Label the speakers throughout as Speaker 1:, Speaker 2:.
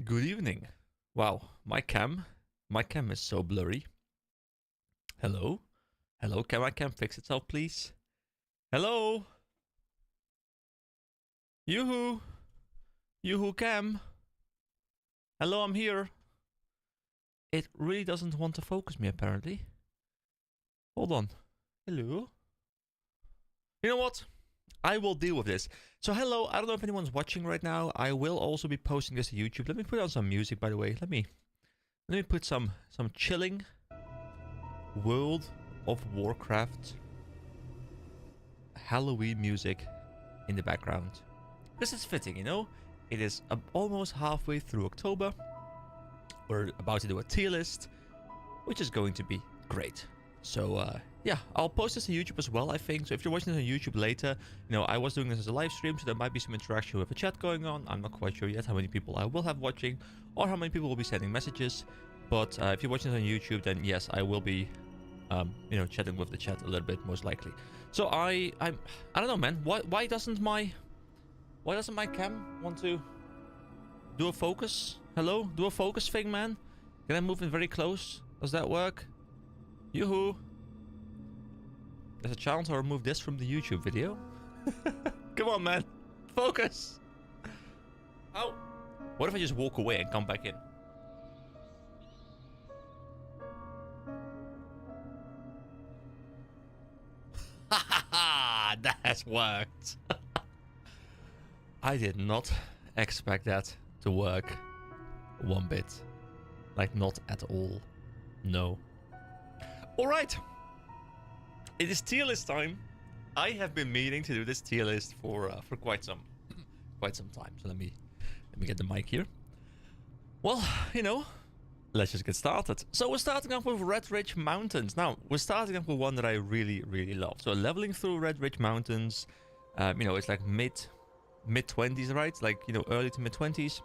Speaker 1: Good evening. Wow, my cam is so blurry. Hello? Hello, can my cam fix itself, please? Hello? Yoo-hoo! Yoo-hoo cam! Hello, I'm here. It really doesn't want to focus me, apparently. Hold on. Hello? You know what? I will deal with this. So hello, I don't know if anyone's watching right now. I will also be posting this to YouTube. Let me put on some music, by the way. Let me put some chilling World of Warcraft Halloween music in the background. This is fitting, you know? It is almost halfway through October. We're about to do a tier list, which is going to be great. So, yeah, I'll post this to YouTube as well, I think. So if you're watching this on YouTube later, you know, I was doing this as a live stream, so there might be some interaction with the chat going on. I'm not quite sure yet how many people I will have watching or how many people will be sending messages. But if you're watching this on YouTube, then yes, I will be, you know, chatting with the chat a little bit, most likely. So I don't know, man. Why doesn't my cam want to do a focus? Hello? Do a focus thing, man? Can I move in very close? Does that work? Yoo-hoo! There's a chance I'll remove this from the YouTube video. Come on, man. Focus! How? What if I just walk away and come back in? Ha ha ha! That has worked! I did not expect that to work one bit. Like, not at all. No. Alright. It is tier list time. I have been meaning to do this tier list for quite some time. So let me get the mic here. Well, you know, let's just get started. So we're starting off with Red Ridge Mountains. Now, we're starting off with one that I really love. So leveling through Red Ridge Mountains, you know, it's like mid-20s, right? Like, you know, early to mid-20s.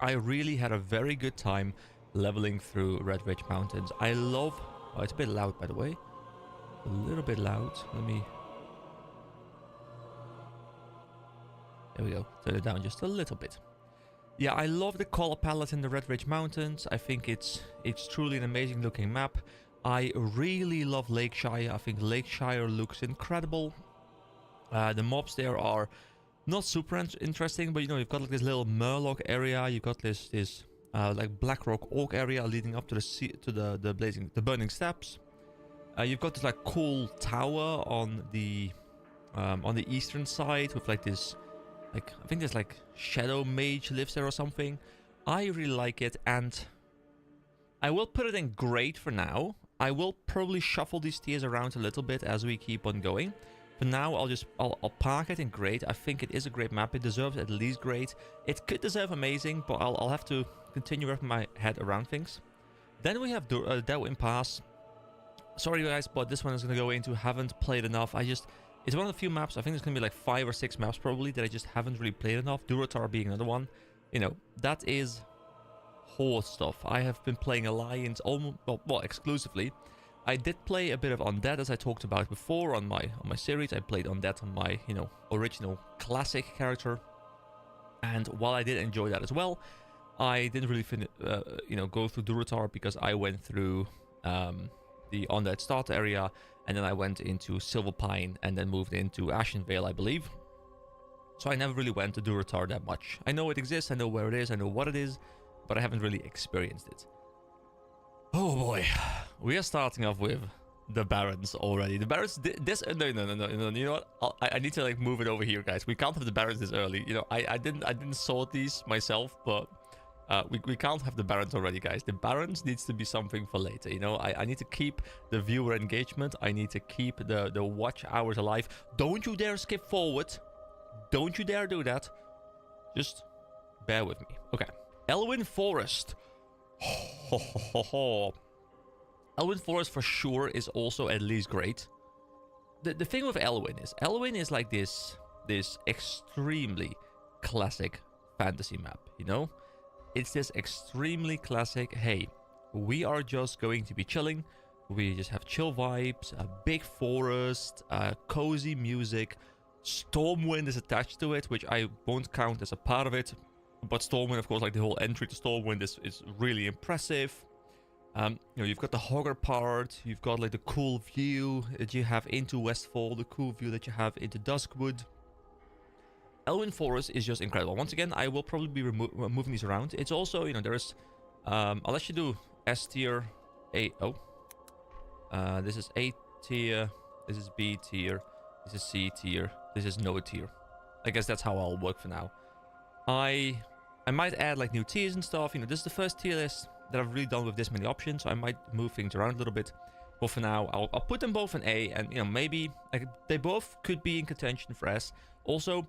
Speaker 1: I really had a very good time leveling through Red Ridge Mountains. I love... Oh, it's a bit loud, by the way. A little bit loud. Let me... There we go. Turn it down just a little bit. Yeah, I love the color palette in the Red Ridge Mountains. I think it's truly an amazing looking map. I really love Lakeshire. I think Lakeshire looks incredible. The mobs there are not super interesting, but you know, you've got like this little Murloc area. You've got this like Blackrock Orc area leading up to the burning steps. You've got this like cool tower on the eastern side with like this, like I think there's like Shadow Mage lives there or something. I really like it, and I will put it in great for now. I will probably shuffle these tiers around a little bit as we keep on going. For now, I'll park it in great. I think it is a great map. It deserves at least great. It could deserve amazing, but I'll have to continue wrapping my head around things. Then we have Delwyn Pass. Sorry guys, but this one is going to go into haven't played enough. It's one of the few maps, I think there's going to be like 5 or 6 maps probably that I just haven't really played enough. Durotar being another one. You know, that is horde stuff. I have been playing Alliance almost, well, exclusively. I did play a bit of Undead, as I talked about before on my series. I played Undead on my, you know, original classic character. And while I did enjoy that as well, I didn't really you know, go through Durotar because I went through the Undead start area, and then I went into Silverpine and then moved into Ashenvale, I believe. So I never really went to Durotar that much. I know it exists, I know where it is, I know what it is, but I haven't really experienced it. Oh boy, we are starting off with the Barons already. The Barons, no, you know what? I need to like move it over here, guys. We can't have the Barons this early. You know, I didn't sort these myself, but we can't have the Barons already, guys. The Barons needs to be something for later. You know, I need to keep the viewer engagement. I need to keep the watch hours alive. Don't you dare skip forward. Don't you dare do that. Just bear with me. Okay, Elwyn Forest. Elwyn Forest for sure is also at least great. The thing with Elwyn is like this extremely classic fantasy map, you know? It's this extremely classic, hey, we are just going to be chilling. We just have chill vibes, a big forest, cozy music. Stormwind is attached to it, which I won't count as a part of it. But Stormwind, of course, like the whole entry to Stormwind is really impressive. You've got the Hogger part, you've got like the cool view that you have into Westfall, the cool view that you have into Duskwood. Elwyn Forest is just incredible. Once again, I will probably be moving these around. It's also, there's, I'll let you do S tier, this is A tier, this is B tier, this is C tier, this is no tier. I guess that's how I'll work for now. I might add like new tiers and stuff. This is the first tier list that I've really done with this many options, so I might move things around a little bit. But for now, I'll put them both in A, and maybe like they both could be in contention for S. Also,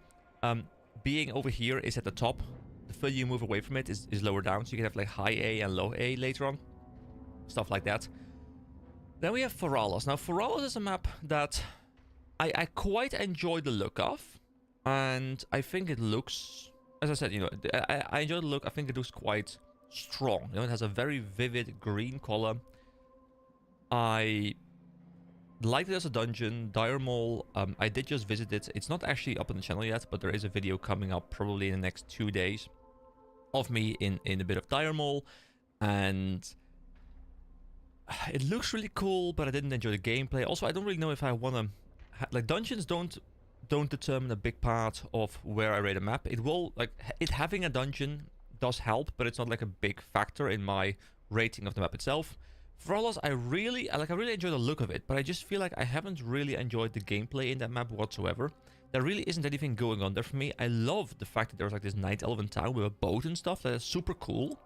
Speaker 1: being over here is at the top. The further you move away from it is lower down, so you can have like high A and low A later on, stuff like that. Then we have Foralos. Now, Foralos is a map that I quite enjoy the look of, and I think it looks, as I said, I enjoy the look. I think it looks quite strong. It has a very vivid green color. I like it as a dungeon. Dire Mall, I did just visit it. It's not actually up on the channel yet, but there is a video coming up probably in the next 2 days of me in a bit of Dire Mall, and it looks really cool, but I didn't enjoy the gameplay. Also, I don't really know if I want to like, dungeons don't determine a big part of where I rate a map. It will, like, it having a dungeon does help, but it's not like a big factor in my rating of the map itself. Foralos, I really enjoy the look of it, but I just feel like I haven't really enjoyed the gameplay in that map whatsoever. There really isn't anything going on there for me. I love the fact that there's like this night elven town with a boat and stuff. That is super cool.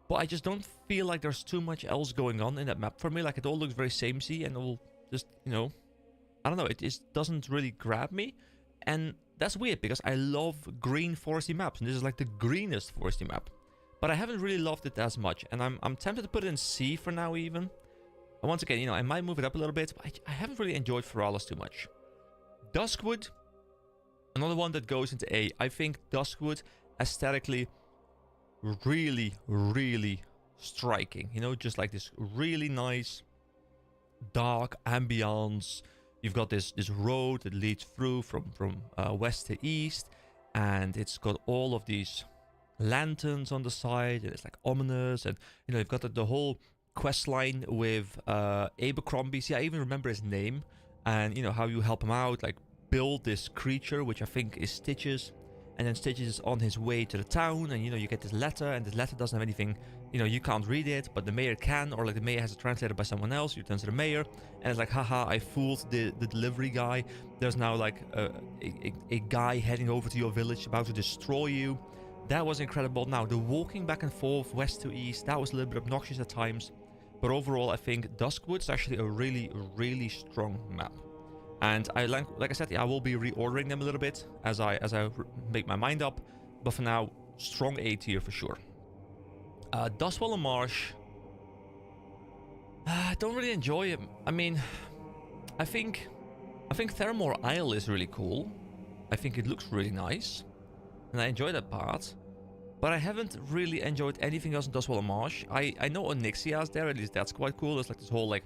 Speaker 1: But I just don't feel like there's too much else going on in that map for me. Like, it all looks very samey, and it will just, I don't know, it just doesn't really grab me. And that's weird, because I love green foresty maps, and this is like the greenest foresty map. But I haven't really loved it as much, and I'm tempted to put it in C for now even. And once again, I might move it up a little bit, but I haven't really enjoyed Foralos too much. Duskwood, another one that goes into A. I think Duskwood, aesthetically, really, really striking. Just like this really nice, dark ambience. You've got this road that leads through from west to east, and it's got all of these lanterns on the side, and it's like ominous, and you've got the whole quest line with Abercrombie. See, I even remember his name, and how you help him out, like build this creature, which I think is Stitches, and then Stitches is on his way to the town, and you get this letter, and this letter doesn't have anything, you can't read it, but the mayor can, or like the mayor has it translated by someone else. You turn to the mayor, and it's like, haha, I fooled the delivery guy. There's now like a guy heading over to your village about to destroy you. That was incredible. Now, the walking back and forth, west to east, that was a little bit obnoxious at times. But overall, I think Duskwood is actually a really, really strong map. And like I said, I will be reordering them a little bit as I make my mind up. But for now, strong A tier for sure. Dustwall and Marsh, I don't really enjoy it. I mean, I think Theramore Isle is really cool. I think it looks really nice, and I enjoy that part. But I haven't really enjoyed anything else in Dustwall and Marsh. I know Onyxia is there, at least that's quite cool. There's like this whole like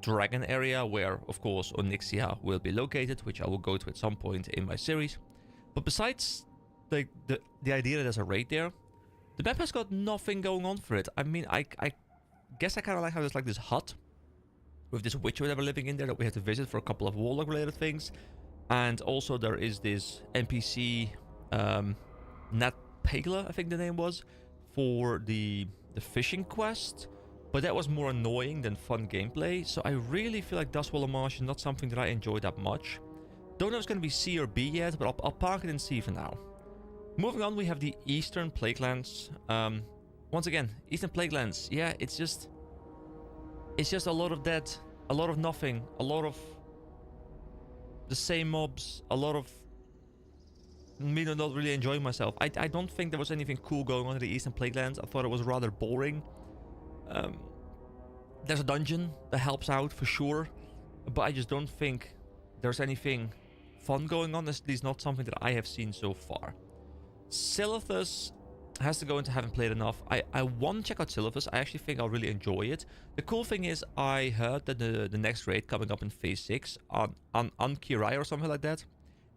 Speaker 1: dragon area where, of course, Onyxia will be located, which I will go to at some point in my series. But besides the idea that there's a raid there, the map has got nothing going on for it. I mean, I guess I kind of like how there's like this hut with this witch or whatever living in there that we have to visit for a couple of warlock related things. And also there is this NPC, Nat Pagla, I think the name was, for the fishing quest. But that was more annoying than fun gameplay. So I really feel like Dustwall and Marsh is not something that I enjoy that much. Don't know if it's going to be C or B yet, but I'll park it in C for now. Moving on, we have the Eastern Plaguelands. Once again, Eastern Plaguelands. Yeah, it's just a lot of dead, a lot of nothing, a lot of the same mobs, a lot of me not really enjoying myself. I don't think there was anything cool going on in the Eastern Plaguelands. I thought it was rather boring. There's a dungeon that helps out for sure, but I just don't think there's anything fun going on. At least not something that I have seen so far. Silithus has to go into having played enough. I want to check out Silithus. I actually think I'll really enjoy it. The cool thing is, I heard that the next raid coming up in phase 6 on Kirai or something like that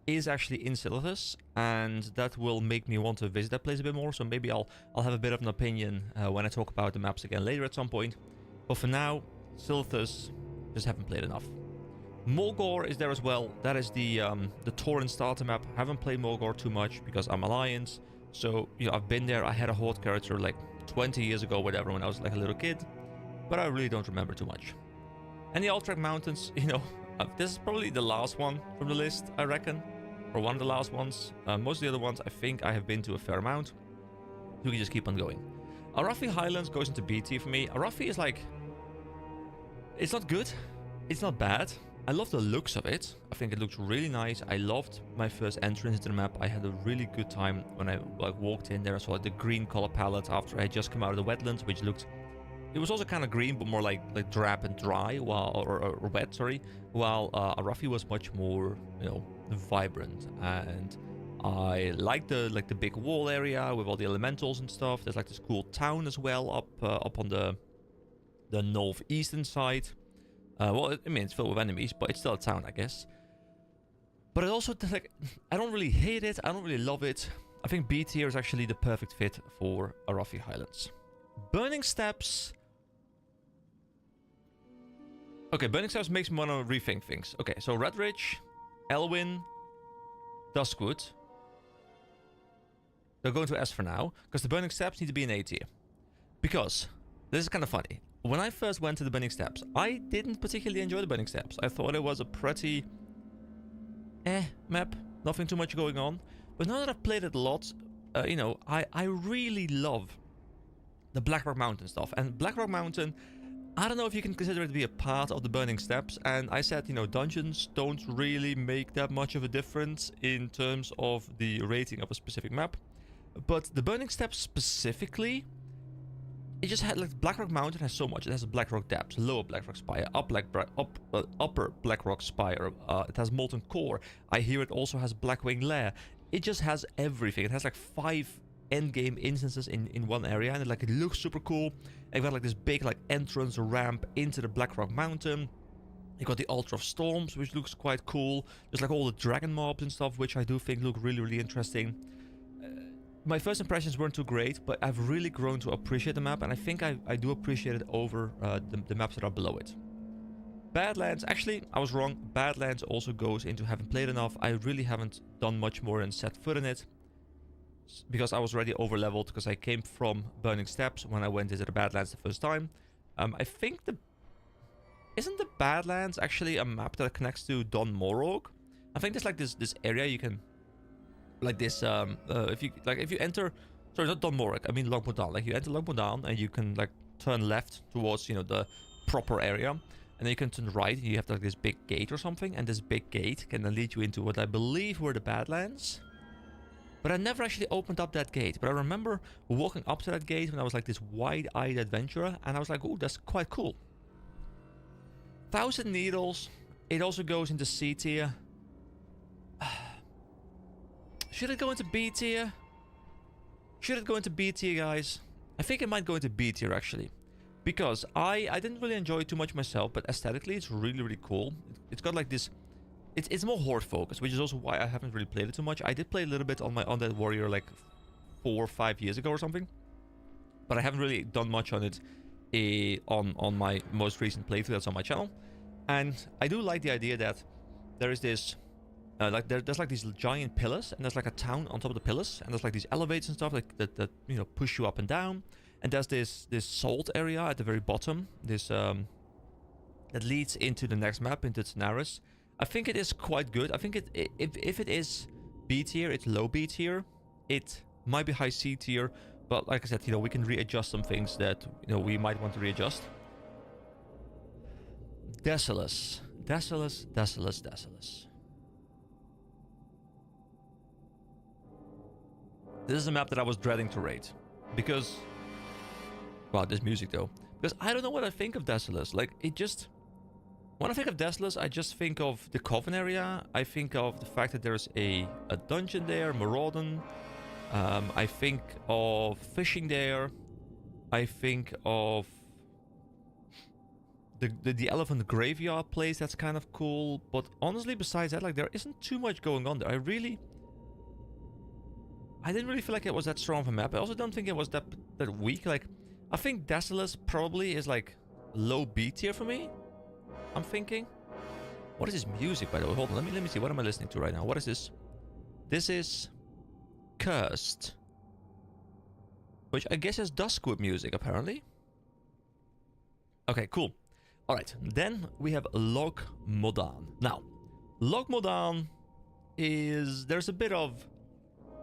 Speaker 1: is actually in Silithus, and that will make me want to visit that place a bit more. So maybe I'll have a bit of an opinion when I talk about the maps again later at some point. But for now, Silithus, just haven't played enough. Mulgore is there as well. That is the Tauren starter map. Haven't played Mulgore too much because I'm Alliance. So, you know, I've been there. I had a Horde character like 20 years ago, whatever, when I was like a little kid. But I really don't remember too much. And the Alterac Mountains, you know, this is probably the last one from the list, I reckon. Or one of the last ones. Most of the other ones, I think I have been to a fair amount. So we can just keep on going. Arathi Highlands goes into B tier for me. Arathi is like... It's not good. It's not bad. I love the looks of it. I think it looks really nice. I loved my first entrance into the map. I had a really good time when I like walked in there. I saw like the green color palette after I had just come out of the wetlands, which looked... It was also kind of green, but more like drab and dry, while or wet, sorry. While Arathi was much more, you know, vibrant, and I like the big wall area with all the elementals and stuff. There's like this cool town as well up on the northeastern side. Well, I mean, it's filled with enemies, but it's still a town, I guess. But it also, like, I don't really hate it. I don't really love it. I think B tier is actually the perfect fit for Arathi Highlands. Burning Steppes. Okay, Burning Steppes makes me want to rethink things. Okay, so Red Ridge, Elwyn, Duskwood. They're going to S for now, because the Burning Steppes need to be in A tier. Because, this is kind of funny. When I first went to the Burning Steppes, I didn't particularly enjoy the Burning Steppes. I thought it was a pretty... map. Nothing too much going on. But now that I've played it a lot, you know, I really love the Blackrock Mountain stuff. And Blackrock Mountain... I don't know if you can consider it to be a part of the Burning Steppes, and I said, you know, dungeons don't really make that much of a difference in terms of the rating of a specific map. But the Burning Steppes specifically, it just had, like, Blackrock Mountain has so much. It has a Blackrock Depths, Lower Blackrock Spire, Upper Blackrock Spire, it has Molten Core. I hear it also has Blackwing Lair. It just has everything. It has like 5 endgame instances in one area, and it looks super cool. And you've got like this big like entrance ramp into the Blackrock Mountain. You got the Altar of Storms, which looks quite cool. There's like all the dragon mobs and stuff, which I do think look really interesting. My first impressions weren't too great, but I've really grown to appreciate the map, and I think I do appreciate it over the maps that are below it. Badlands, actually, I was wrong. Badlands also goes into haven't played enough. I really haven't done much more than set foot in it, because I was already over leveled, because I came from Burning Steppes when I went into the Badlands the first time. I think isn't the Badlands actually a map that connects to Don Morog? I think there's like this area you can, like this, if you enter, sorry, not Don Morog, I mean Longmodan. Like you enter Longmodan and you can like turn left towards, you know, the proper area, and then you can turn right and you have like this big gate or something, and this big gate can then lead you into what I believe were the Badlands. But I never actually opened up that gate. But I remember walking up to that gate when I was like this wide-eyed adventurer, and I was like, oh, that's quite cool. Thousand Needles, it also goes into C tier. Should it go into B tier? Should it go into B tier, guys? I think it might go into B tier, actually. Because I didn't really enjoy it too much myself, but aesthetically it's really cool. It's got like this... It's more horde focused, which is also why I haven't really played it too much. I did play a little bit on my Undead Warrior like 4 or 5 years ago or something, but I haven't really done much on it on my most recent playthrough that's on my channel. And I do like the idea that there is this there's like these giant pillars, and there's like a town on top of the pillars, and there's like these elevators and stuff like that you know, push you up and down. And there's this salt area at the very bottom, this that leads into the next map, into Tanaris. I think it is quite good. I think if it is B tier, it's low B tier. It might be high C tier, but like I said, you know, we can readjust some things that, you know, we might want to readjust. Desolus. Desolus. This is a map that I was dreading to rate, because... Wow, this music though. Because I don't know what I think of Desolus. Like, it just... When I think of Desolus, I just think of the Coven area. I think of the fact that there's a dungeon there, Maraudon. I think of fishing there. I think of the elephant graveyard place, that's kind of cool. But honestly, besides that, like, there isn't too much going on there. I didn't really feel like it was that strong of a map. I also don't think it was that weak. Like, I think Daedalus probably is like low B tier for me. I'm thinking. What is this music, by the way? Hold on, let me see. What am I listening to right now? What is this? This is Cursed, which I guess is Duskwood music, apparently. Okay, cool. All right, then we have Log Modan. Now, Log Modan is... there's a bit of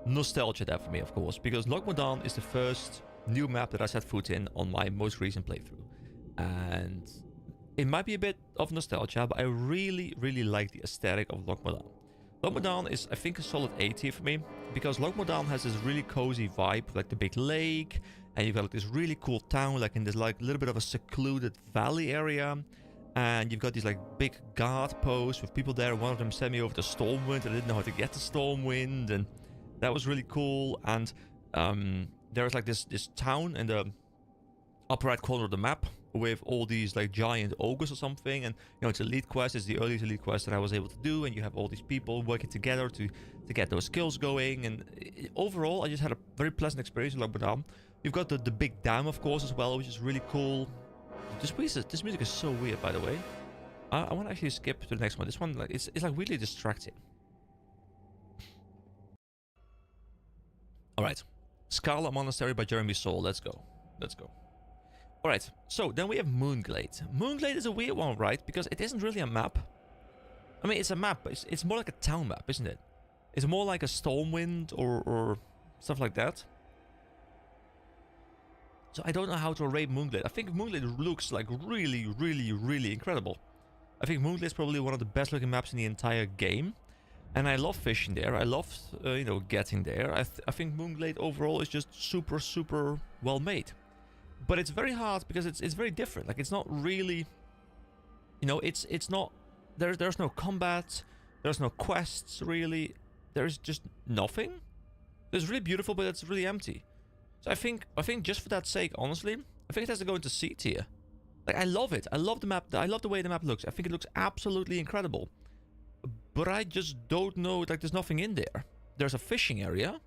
Speaker 1: nostalgia there for me, of course, because Log Modan is the first new map that I set foot in on my most recent playthrough. And it might be a bit of nostalgia, but I really, really like the aesthetic of Log Modan. Log Modan is, I think, a solid A tier for me, because Log Modan has this really cozy vibe, like the big lake, and you've got like this really cool town, like in this like little bit of a secluded valley area, and you've got these like big guard posts with people there. One of them sent me over to Stormwind. I didn't know how to get to Stormwind, and that was really cool. And there's like this town in the upper right corner of the map with all these like giant ogres or something, and you know, it's a lead quest. It's the earliest elite quest that I was able to do, and you have all these people working together to get those skills going. And overall, I just had a very pleasant experience with Log Modan. You've got the big dam, of course, as well, which is really cool. This music is so weird, by the way. I want to actually skip to the next one. This one, like, it's like really distracting. All right, Scarlet Monastery by Jeremy Soule. Let's go. All right, so then we have Moonglade. Moonglade is a weird one, right? Because it isn't really a map. I mean, it's a map, but it's more like a town map, isn't it? It's more like a Stormwind or stuff like that. So I don't know how to rate Moonglade. I think Moonglade looks like really, really, really incredible. I think Moonglade is probably one of the best looking maps in the entire game. And I love fishing there. I love, you know, getting there. I think Moonglade overall is just super, super well made. But it's very hard because it's very different. Like, it's not really, you know, it's not, there's no combat, there's no quests really. There's just nothing. It's really beautiful, but it's really empty. So I think just for that sake, honestly, I think it has to go into C tier. Like, I love it. I love the map. I love the way the map looks. I think it looks absolutely incredible. But I just don't know, like, there's nothing in there. There's a fishing area.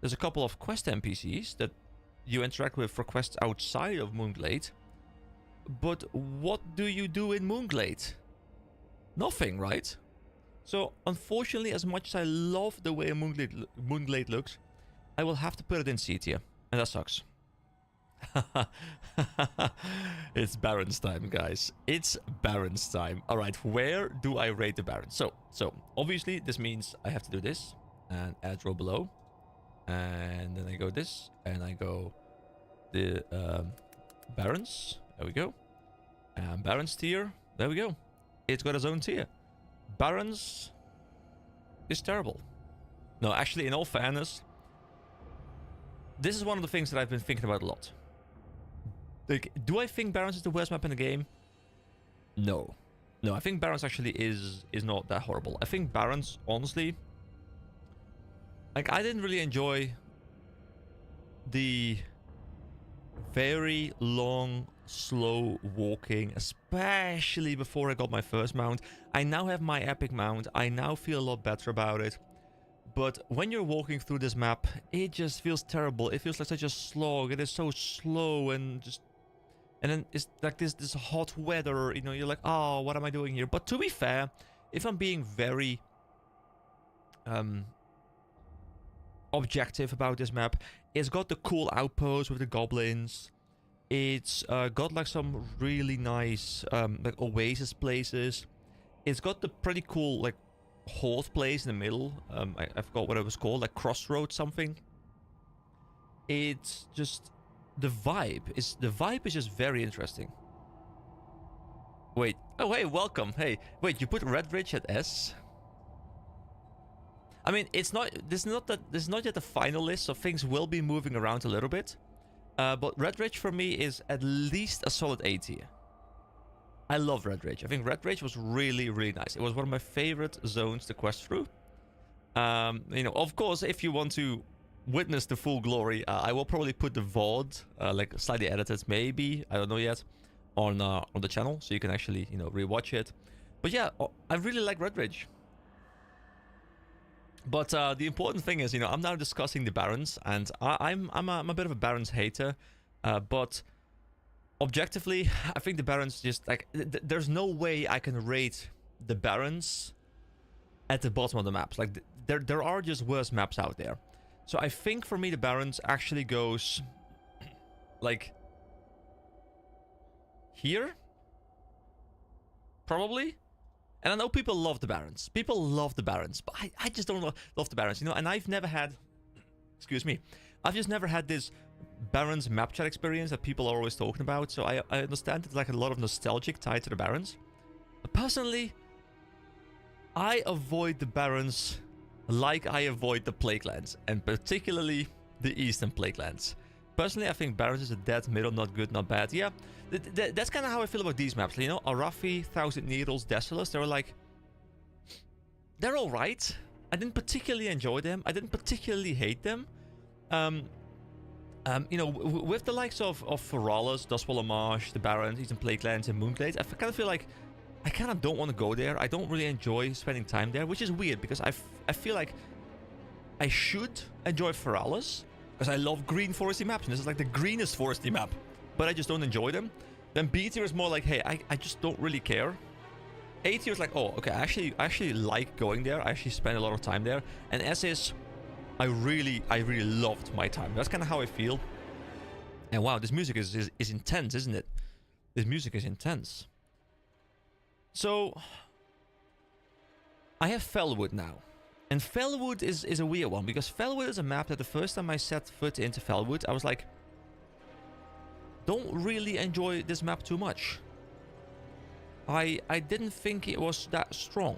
Speaker 1: There's a couple of quest NPCs that you interact with for quests outside of Moonglade. But what do you do in Moonglade? Nothing, right? So, unfortunately, as much as I love the way Moonglade looks, I will have to put it in C tier. And that sucks. It's Barons time, guys. It's Barons time. Alright, where do I rate the Barons? So obviously this means I have to do this and add row below. And then I go this, and I go the Barons. There we go. And Barons tier. There we go. It's got its own tier. Barons is terrible. No, actually, in all fairness, this is one of the things that I've been thinking about a lot. Like, do I think Barons is the worst map in the game? No. No, I think Barons actually is not that horrible. I think Barons, honestly, like, I didn't really enjoy the very long, slow walking, especially before I got my first mount. I now have my epic mount. I now feel a lot better about it. But when you're walking through this map, it just feels terrible. It feels like such a slog. It is so slow and just... And then it's like this hot weather, you know, you're like, oh, what am I doing here? But to be fair, if I'm being very objective about this map, it's got the cool outposts with the goblins. It's got like some really nice like oasis places. It's got the pretty cool like horde place in the middle. I forgot what it was called, like Crossroads something. It's just... The vibe is just very interesting. Wait. Oh, hey, welcome. Hey, wait, you put Redridge at S? I mean, it's not... This is not yet the final list, so things will be moving around a little bit. But Redridge for me is at least a solid A tier. I love Redridge. I think Redridge was really, really nice. It was one of my favorite zones to quest through. You know, of course, if you want to witness the full glory, I will probably put the VOD, like slightly edited, maybe. I don't know yet. on the channel, so you can actually, you know, rewatch it. But yeah, I really like Red Ridge. But the important thing is, you know, I'm now discussing the Barons, and I'm a bit of a Barons hater, but objectively, I think the Barons just like there's no way I can rate the Barons at the bottom of the maps. Like there are just worse maps out there. So I think for me the Barons actually goes like here, probably. And I know people love the Barons. People love the Barons, but I just don't love the Barons, you know. And I've never had, excuse me, I've just never had this Barons map chat experience that people are always talking about. So I understand it's like a lot of nostalgic tied to the Barons. But personally, I avoid the Barons like I avoid the Plague Lands, and particularly the Eastern Plague Lands. Personally, I think Barons is a dead middle, not good, not bad. Yeah, that's kind of how I feel about these maps. You know, Arathi, Thousand Needles, Desolus, they were like, they're alright. I didn't particularly enjoy them. I didn't particularly hate them. You know, with the likes of Feralis, Dustwall Marsh, the Barons, Eastern Plague Lands, and Moonglades, I kind of feel like I kind of don't want to go there. I don't really enjoy spending time there, which is weird because I feel like I should enjoy Feralis because I love green foresty maps, and this is like the greenest foresty map, but I just don't enjoy them. Then B tier is more like, hey, I just don't really care. A tier is like, oh, okay, I actually like going there. I actually spend a lot of time there. And S is, I really loved my time. That's kind of how I feel. And wow, this music is intense, isn't it? This music is intense. So, I have Felwood now. And Felwood is a weird one, because Felwood is a map that the first time I set foot into Felwood, I was like, don't really enjoy this map too much. I didn't think it was that strong.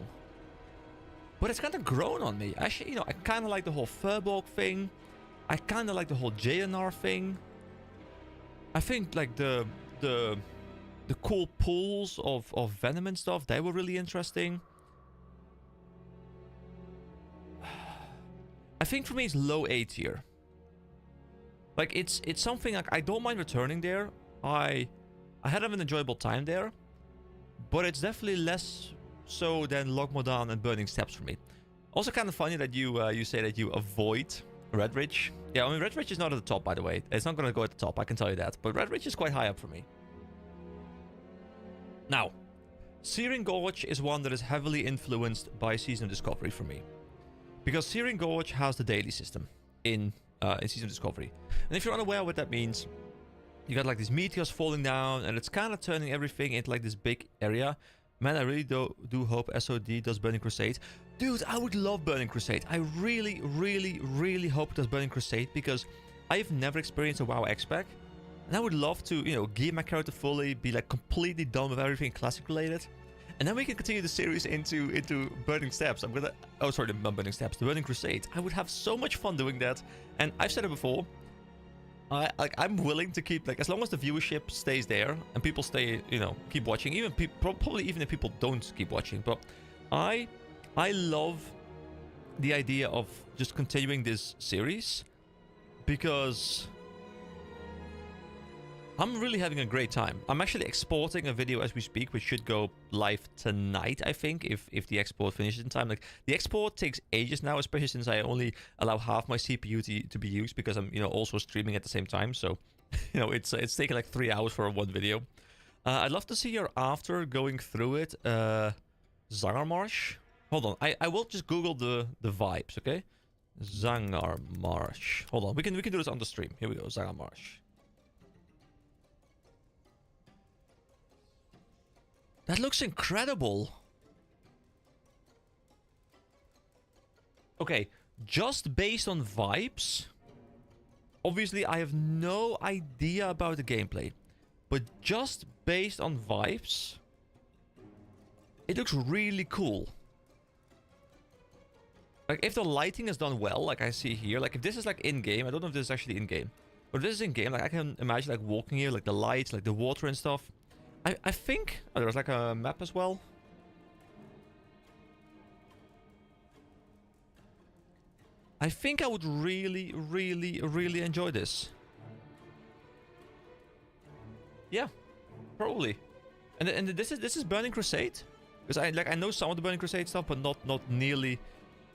Speaker 1: But it's kind of grown on me. Actually, you know, I kind of like the whole Furbolg thing. I kind of like the whole JNR thing. I think, like, the cool pools of Venom and stuff, they were really interesting. I think for me it's low A tier. Like, it's something like I don't mind returning there. I had an enjoyable time there. But it's definitely less so than Logmodan and Burning Steps for me. Also kind of funny that you say that you avoid Red Ridge. Yeah, I mean, Red Ridge is not at the top, by the way. It's not going to go at the top, I can tell you that. But Red Ridge is quite high up for me. Now, Searing Gorge is one that is heavily influenced by Season of Discovery for me. Because Searing Gorge has the daily system in Season of Discovery. And if you're unaware what that means, you got like these meteors falling down, and it's kind of turning everything into like this big area. Man, I really do hope SOD does Burning Crusade. Dude, I would love Burning Crusade. I really hope it does Burning Crusade, because I've never experienced a WoW X-Pack. And I would love to, you know, gear my character fully, be like completely done with everything classic related. And then we can continue the series into Burning Steps. I'm gonna... Oh, sorry, not Burning Steps, the Burning Crusade. I would have so much fun doing that. And I've said it before, I'm willing to keep, like, as long as the viewership stays there and people stay, you know, keep watching, even probably even if people don't keep watching. But I love the idea of just continuing this series, because I'm really having a great time. I'm actually exporting a video as we speak, which should go live tonight, I think, if the export finishes in time. Like, the export takes ages now, especially since I only allow half my CPU to be used, because I'm, you know, also streaming at the same time. So, you know, it's taking like 3 hours for one video. I'd love to see your after going through it. Zangarmarsh? Hold on, I will just Google the vibes, okay? Zangarmarsh. Hold on, we can do this on the stream. Here we go, Zangarmarsh. That looks incredible. Okay, just based on vibes. Obviously, I have no idea about the gameplay. But just based on vibes, it looks really cool. Like, if the lighting is done well, like I see here, like if this is like in-game, I don't know if this is actually in-game. But if this is in-game, like I can imagine like walking here, like the lights, like the water and stuff. I think... Oh, there's like a map as well. I think I would really enjoy this. Yeah. Probably. And this is Burning Crusade? Because I know some of the Burning Crusade stuff, but not nearly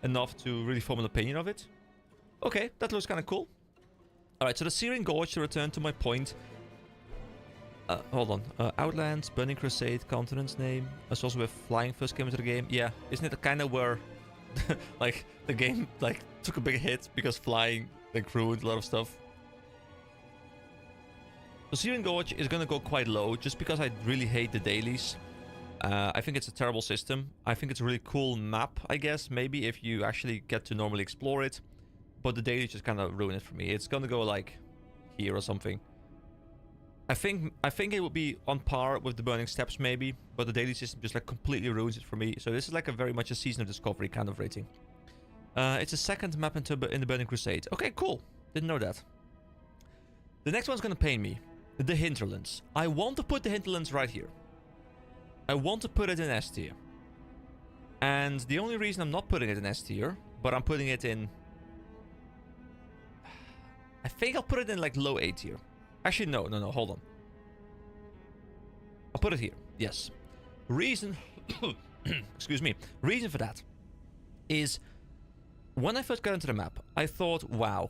Speaker 1: enough to really form an opinion of it. Okay, that looks kind of cool. Alright, so the Searing Gorge, to return to my point. Hold on. Outlands, Burning Crusade, continent's name. That's also where flying first came into the game. Yeah, isn't it kind of where like the game like took a big hit because flying like ruined a lot of stuff? So Searing Gorge is gonna go quite low just because I really hate the dailies. I think it's a terrible system. I think it's a really cool map, I guess, maybe if you actually get to normally explore it. But the dailies just kind of ruin it for me. It's gonna go like here or something. I think it would be on par with the Burning Steppes maybe, but the daily system just like completely ruins it for me. So this is like a very much a Season of Discovery kind of rating. It's a second map in the Burning Crusade. Okay, cool. Didn't know that. The next one's gonna pain me. The Hinterlands. I want to put the Hinterlands right here. I want to put it in S tier. And the only reason I'm not putting it in S tier, but I'm putting it in... I think I'll put it in like low A tier. Actually, no, hold on. I'll put it here, yes. Reason... excuse me. Reason for that is... When I first got into the map, I thought, wow.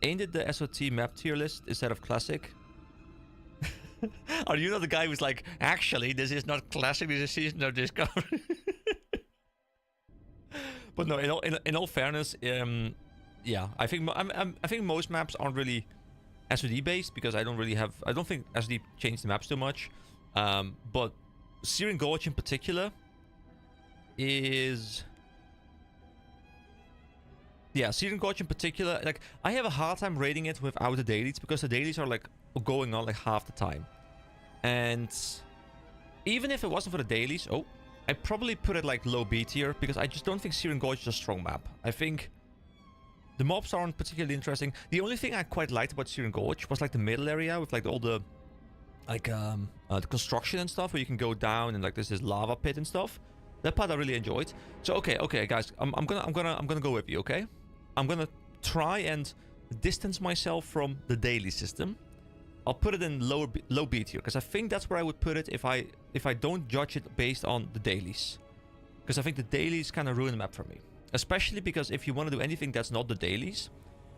Speaker 1: Ain't it the SOT map tier list instead of classic? Are you not the guy who's like, actually, this is not classic, this is Season of Discovery? But no, in all fairness, yeah, I think most maps aren't really SOD based because I don't think SOD changed the maps too much. But Searing Gorge in particular is... Yeah, Searing Gorge in particular, like, I have a hard time rating it without the dailies because the dailies are, like, going on, like, half the time. And even if it wasn't for the dailies, I'd probably put it, like, low B tier because I just don't think Searing Gorge is a strong map. I think the mobs aren't particularly interesting. The only thing I quite liked about Searing Gorge was, like, the middle area with, like, all the, like, the construction and stuff where you can go down and, like, there's this lava pit and stuff. That part I really enjoyed. So, okay, guys, I'm gonna go with you, okay? I'm gonna try and distance myself from the daily system. I'll put it in low B tier because I think that's where I would put it if I don't judge it based on the dailies. Because I think the dailies kind of ruin the map for me. Especially because if you want to do anything that's not the dailies,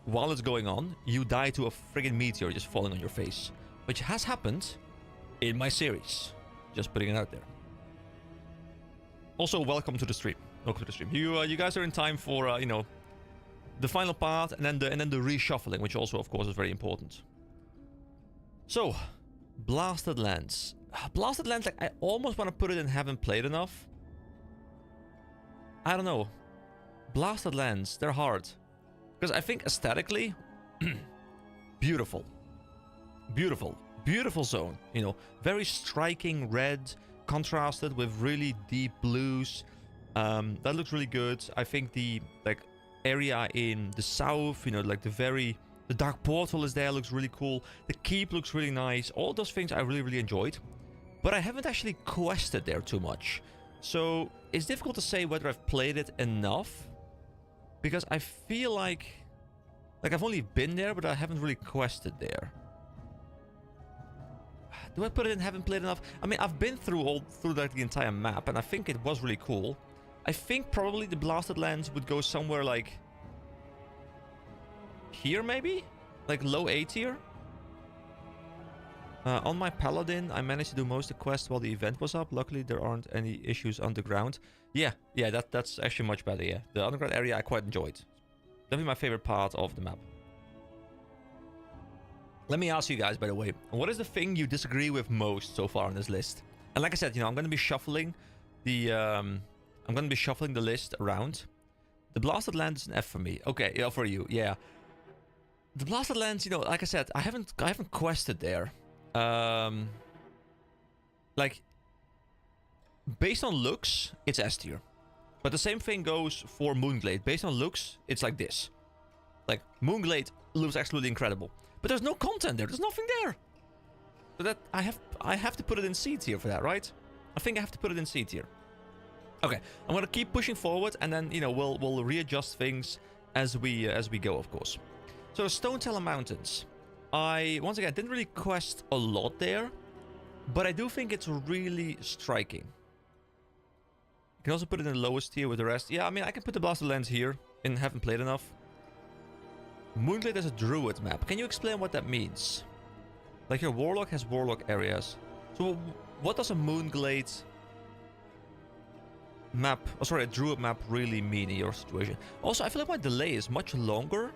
Speaker 1: while it's going on, you die to a friggin' meteor just falling on your face. Which has happened in my series. Just putting it out there. Also, welcome to the stream. Welcome to the stream. You guys are in time for, you know, the final part and then the reshuffling, which also, of course, is very important. So, Blasted Lands. Blasted Lands, like, I almost want to put it in haven't played enough. I don't know. Blasted Lands, they're hard. Because I think aesthetically, beautiful. Beautiful. Beautiful zone. You know, very striking red, contrasted with really deep blues. That looks really good. I think the, like, area in the south, you know, like the Dark Portal is there, looks really cool. The keep looks really nice. All those things I really enjoyed. But I haven't actually quested there too much. So it's difficult to say whether I've played it enough. Because I feel like I've only been there, but I haven't really quested there. Do I put it in haven't played enough? I mean, I've been through like the entire map, and I think it was really cool. I think probably the Blasted Lands would go somewhere like here, maybe? Like low A tier? On my Paladin, I managed to do most of the quests while the event was up. Luckily, there aren't any issues underground. Yeah, that's actually much better, yeah. The underground area I quite enjoyed. Definitely my favorite part of the map. Let me ask you guys, by the way, what is the thing you disagree with most so far on this list? And like I said, you know, I'm going to be shuffling the list around. The Blasted Lands is an F for me. Okay, yeah, for you, yeah. The Blasted Lands, you know, like I said, I haven't quested there. Like, based on looks, it's S tier. But the same thing goes for Moonglade. Based on looks, it's like this. Like, Moonglade looks absolutely incredible. But there's no content there. There's nothing there. So that I have to put it in C tier for that, right? I think I have to put it in C tier. Okay, I'm gonna keep pushing forward, and then, you know, we'll readjust things as we go, of course. So the Stone Teller Mountains. I once again didn't really quest a lot there. But I do think it's really striking. You can also put it in the lowest tier with the rest. Yeah, I mean, I can put the Blaster Lens here, and haven't played enough. Moonglade is a druid map. Can you explain what that means? Like your warlock has warlock areas. So what does a Moonglade map, oh sorry, a druid map really mean in your situation? Also, I feel like my delay is much longer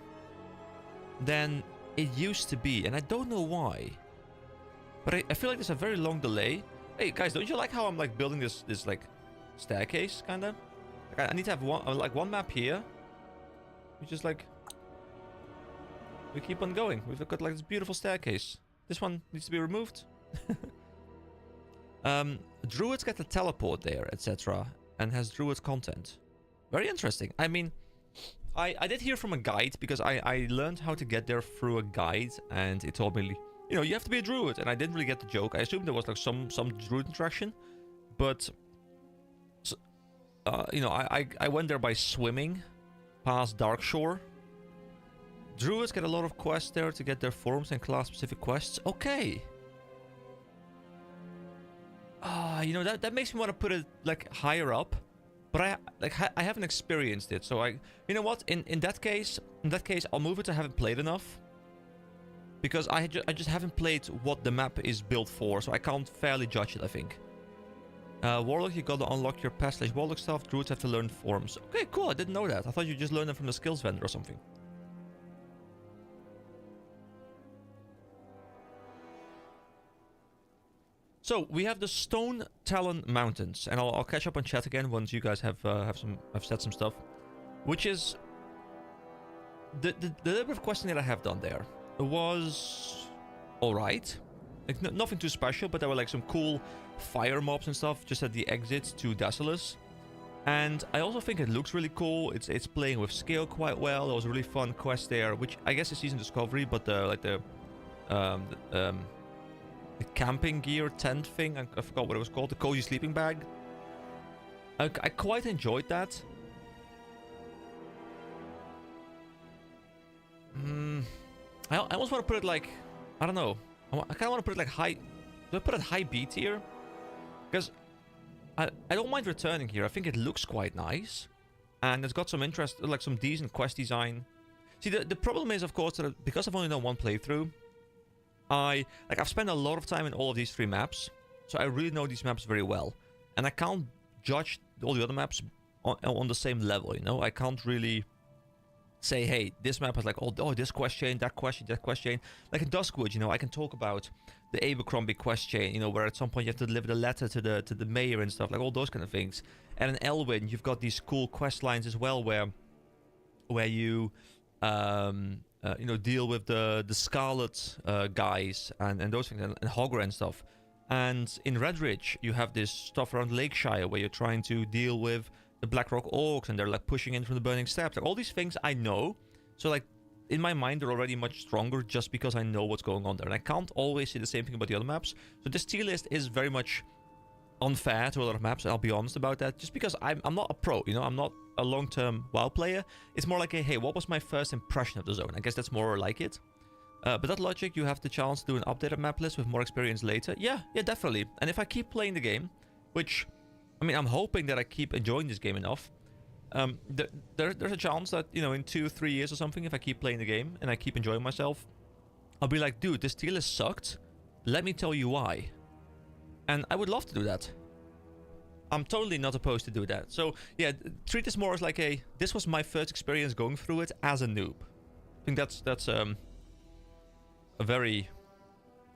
Speaker 1: than it used to be, and I don't know why. But I feel like there's a very long delay. Hey guys, don't you like how I'm like building this like staircase kinda? Like, I need to have one map here. We just like we keep on going. We've got like this beautiful staircase. This one needs to be removed. Druids get the teleport there, etc. And has druid content. Very interesting. I mean, I did hear from a guide because I learned how to get there through a guide, and it told me, you know, you have to be a druid, and I didn't really get the joke. I assumed there was like some druid interaction, but you know, I went there by swimming past Darkshore. Druids get a lot of quests there to get their forms and class-specific quests. Okay. You know, that makes me want to put it like higher up, but I haven't experienced it, so you know what? In that case, I'll move it to haven't played enough, because I just haven't played what the map is built for, so I can't fairly judge it. I think. Warlock, you gotta unlock your past/warlock stuff. Druids have to learn forms. Okay, cool. I didn't know that. I thought you just learned them from the skills vendor or something. So we have the Stone Talon Mountains, and I'll catch up on chat again once you guys have said some stuff, which is the little bit of questing that I have done there. It was all right, like nothing too special, but there were like some cool fire mobs and stuff just at the exit to Desolus, and I also think it looks really cool. It's playing with scale quite well. There was a really fun quest there, which I guess is season discovery, but the camping gear tent thing, I forgot what it was called, the cozy sleeping bag. I quite enjoyed that. I almost want to put it like, I don't know, I kind of want to put it like high. Do I put it high B tier? Because I don't mind returning here. I think it looks quite nice, and it's got some interest, like some decent quest design. See, the problem is, of course, that because I've only done one playthrough, I've spent a lot of time in all of these 3 maps, so I really know these maps very well, and I can't judge all the other maps on the same level. You know, I can't really say, hey, this map has like oh this quest chain, that quest chain. Like in Duskwood, you know, I can talk about the Abercrombie quest chain, you know, where at some point you have to deliver the letter to the mayor and stuff, like all those kind of things. And in Elwyn, you've got these cool quest lines as well, where you you know, deal with the Scarlet guys and those things, and Hogger and stuff. And in Redridge, you have this stuff around Lakeshire where you're trying to deal with the Blackrock Orcs, and they're like pushing in from the Burning Steps. Like all these things I know, so like in my mind they're already much stronger just because I know what's going on there, and I can't always say the same thing about the other maps. So this tier list is very much unfair to a lot of maps, and I'll be honest about that, just because I'm not a pro, you know, I'm not a long-term WoW player. It's more like a, hey, what was my first impression of the zone? I guess that's more like it. But that logic, you have the chance to do an updated map list with more experience later. Yeah, definitely. And if I keep playing the game, which, I mean, I'm hoping that I keep enjoying this game enough, there's a chance that, you know, in 2-3 years or something, if I keep playing the game and I keep enjoying myself, I'll be like, dude, this tier list sucked. Let me tell you why. And I would love to do that. I'm totally not opposed to do that. So, yeah, treat this more as like this was my first experience going through it as a noob. I think that's a very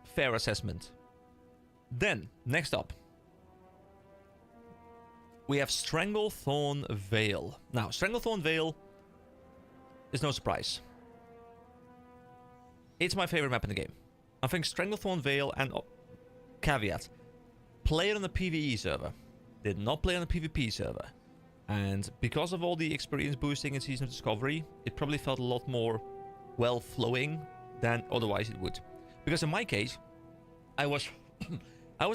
Speaker 1: fair assessment. Then, next up, we have Stranglethorn Vale. Now, Stranglethorn Vale is no surprise. It's my favorite map in the game. I think Stranglethorn Vale, and caveat, play it on the PvE server. Did not play on the PvP server. And because of all the experience boosting in Season of Discovery, it probably felt a lot more well-flowing than otherwise it would. Because in my case, I was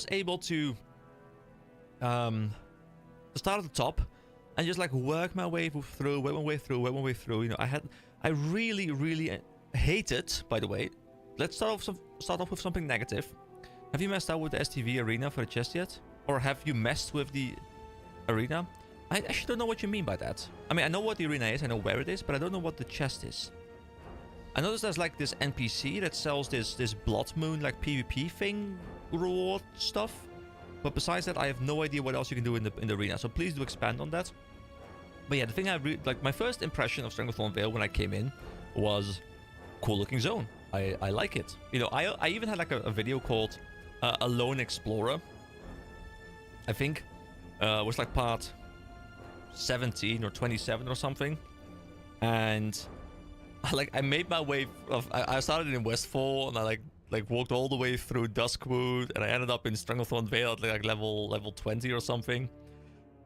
Speaker 1: able to start at the top and just like work my way through. You know, I really hated, by the way, let's start off with something negative. Have you messed out with the STV arena for the chest yet? Or have you messed with the arena? I actually don't know what you mean by that. I mean, I know what the arena is, I know where it is, but I don't know what the chest is. I noticed there's like this NPC that sells this Blood Moon like PvP thing reward stuff. But besides that, I have no idea what else you can do in the arena. So please do expand on that. But yeah, the thing like my first impression of Stranglethorn Vale when I came in was cool looking zone. I like it. You know, I even had like a video called A Lone Explorer. I think was like part 17 or 27 or something. And I made my way I started in Westfall and I like walked all the way through Duskwood and I ended up in Stranglethorn Vale at like level 20 or something.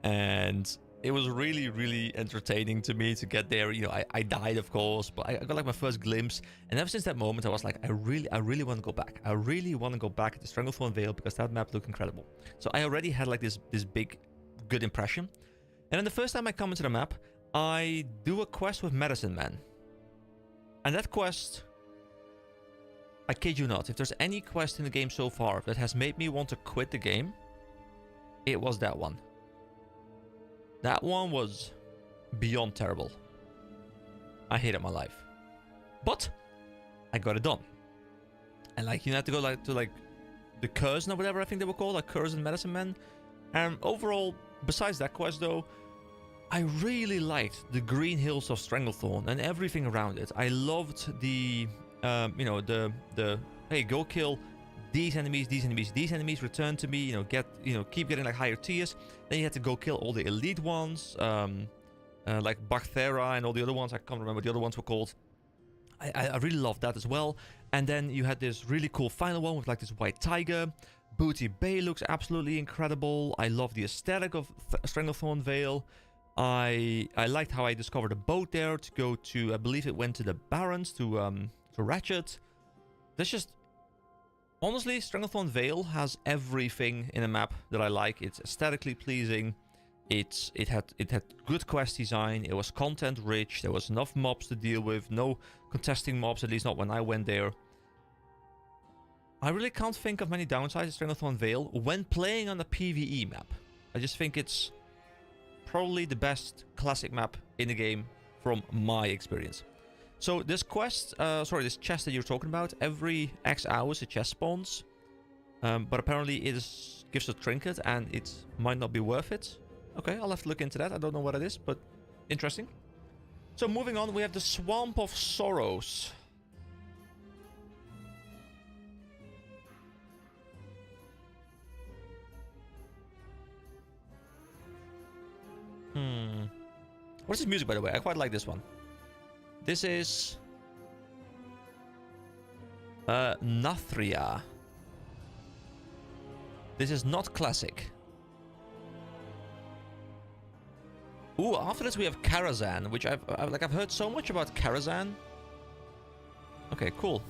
Speaker 1: And it was really, really entertaining to me to get there. You know, I died, of course, but I got like my first glimpse. And ever since that moment, I was like, I really want to go back. I really want to go back to Stranglethorn Vale because that map looked incredible. So I already had like this big, good impression. And then the first time I come into the map, I do a quest with Medicine Man. And that quest, I kid you not, if there's any quest in the game so far that has made me want to quit the game, it was that one. That one was beyond terrible. I hated my life. But I got it done. And like you had to go like to like the Curzon or whatever I think they were called, like Curzon Medicine Men. And overall, besides that quest though, I really liked the Green Hills of Stranglethorn and everything around it. I loved the you know, the hey, go kill these enemies, return to me, you know, keep getting like higher tiers. Then you had to go kill all the elite ones, like Bacthera and all the other ones. I can't remember what the other ones were called. I really loved that as well. And then you had this really cool final one with like this white tiger. Booty Bay looks absolutely incredible. I love the aesthetic of Stranglethorn Vale. I liked how I discovered a boat there to go to, I believe it went to the Barrens, to Ratchet. There's just, honestly, Stranglethorn Vale has everything in a map that I like. It's aesthetically pleasing. It had good quest design. It was content rich. There was enough mobs to deal with. No contesting mobs, at least not when I went there. I really can't think of many downsides to Stranglethorn Vale when playing on a PvE map. I just think it's probably the best classic map in the game from my experience. So this quest, this chest that you're talking about, every X hours a chest spawns. But apparently it gives a trinket and it might not be worth it. Okay, I'll have to look into that. I don't know what it is, but interesting. So moving on, we have the Swamp of Sorrows. What's this music, by the way? I quite like this one. This is Nathria. This is not classic. Ooh, after this we have Karazhan, which I've heard so much about Karazhan. Okay, cool.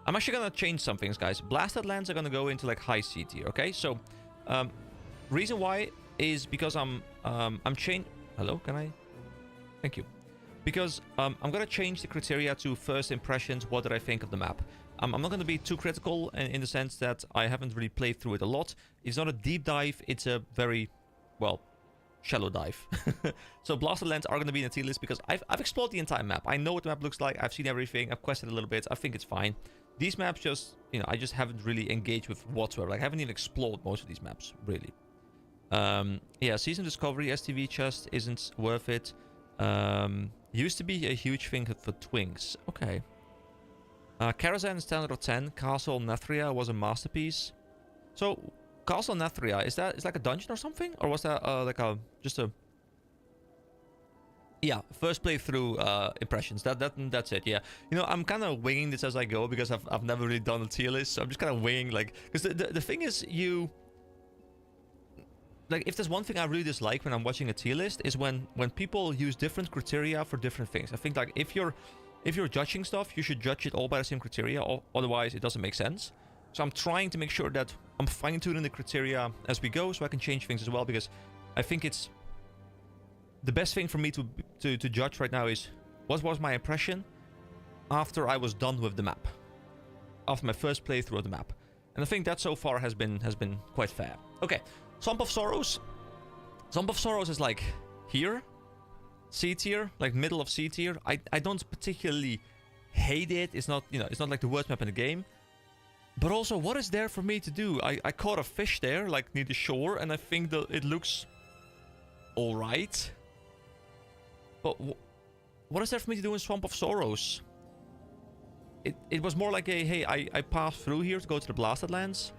Speaker 1: I'm actually gonna change some things, guys. Blasted lands are gonna go into like high C tier. Okay, so reason why is because I'm changing. Hello, can I? Thank you. Because I'm gonna change the criteria to first impressions. What did I think of the map? I'm not gonna be too critical in the sense that I haven't really played through it a lot. It's not a deep dive. It's a very, well, shallow dive. So blasted lands are gonna be in the tier list because I've explored the entire map. I know what the map looks like. I've seen everything. I've quested a little bit. I think it's fine. These maps just, you know, I just haven't really engaged with whatsoever. Like, I haven't even explored most of these maps, really. Yeah, Season Discovery, STV chest isn't worth it. Used to be a huge thing for Twinks. Okay. Karazhan standard of 10. Castle Nathria was a masterpiece. So, Castle Nathria, is like a dungeon or something? Or was that like just a... Yeah, first playthrough impressions. That's it. Yeah, you know, I'm kind of winging this as I go because I've never really done a tier list. So I'm just kind of winging, like, because the thing is, like, if there's one thing I really dislike when I'm watching a tier list is when people use different criteria for different things. I think like if you're judging stuff, you should judge it all by the same criteria, or otherwise it doesn't make sense. So I'm trying to make sure that I'm fine-tuning the criteria as we go, so I can change things as well, because I think it's the best thing for me to judge right now is what was my impression. after I was done with the map. After my first playthrough of the map. And I think that so far has been quite fair. Okay, Swamp of Sorrows. Swamp of Sorrows is like here. C tier, like middle of C tier. I don't particularly hate it. It's not, you know, it's not like the worst map in the game. But also, what is there for me to do? I caught a fish there, like near the shore, and I think that it looks alright. But what is there for me to do in Swamp of Sorrows? It was more like a, hey, I passed through here to go to the Blasted Lands.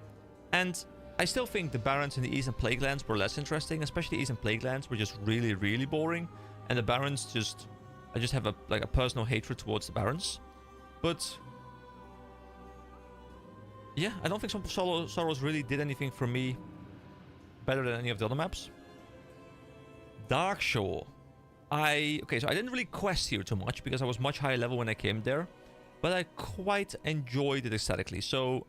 Speaker 1: And I still think the Barrens in the Eastern Plague Lands were less interesting, especially Eastern Plague Lands were just really, really boring. And the Barrens just... I just have a personal hatred towards the Barrens. But... yeah, I don't think Swamp of Sorrows really did anything for me better than any of the other maps. Darkshore. Okay, so I didn't really quest here too much because I was much higher level when I came there. But I quite enjoyed it aesthetically. So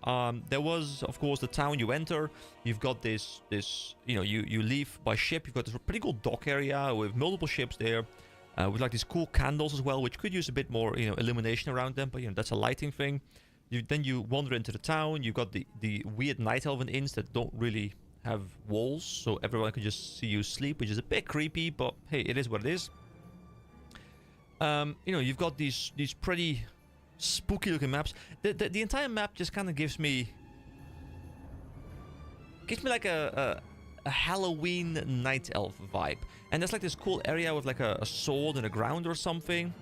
Speaker 1: there was, of course, the town you enter. You've got this, you know, you leave by ship. You've got this pretty cool dock area with multiple ships there. With like these cool candles as well, which could use a bit more, you know, illumination around them. But, you know, that's a lighting thing. Then you wander into the town. You've got the weird night elven inns that don't really have walls. So everyone can just see you sleep, which is a bit creepy. But, hey, it is what it is. You know, you've got these pretty... spooky looking maps. The entire map just kind of gives me like a Halloween night elf vibe. And there's like this cool area with like a sword in the ground or something.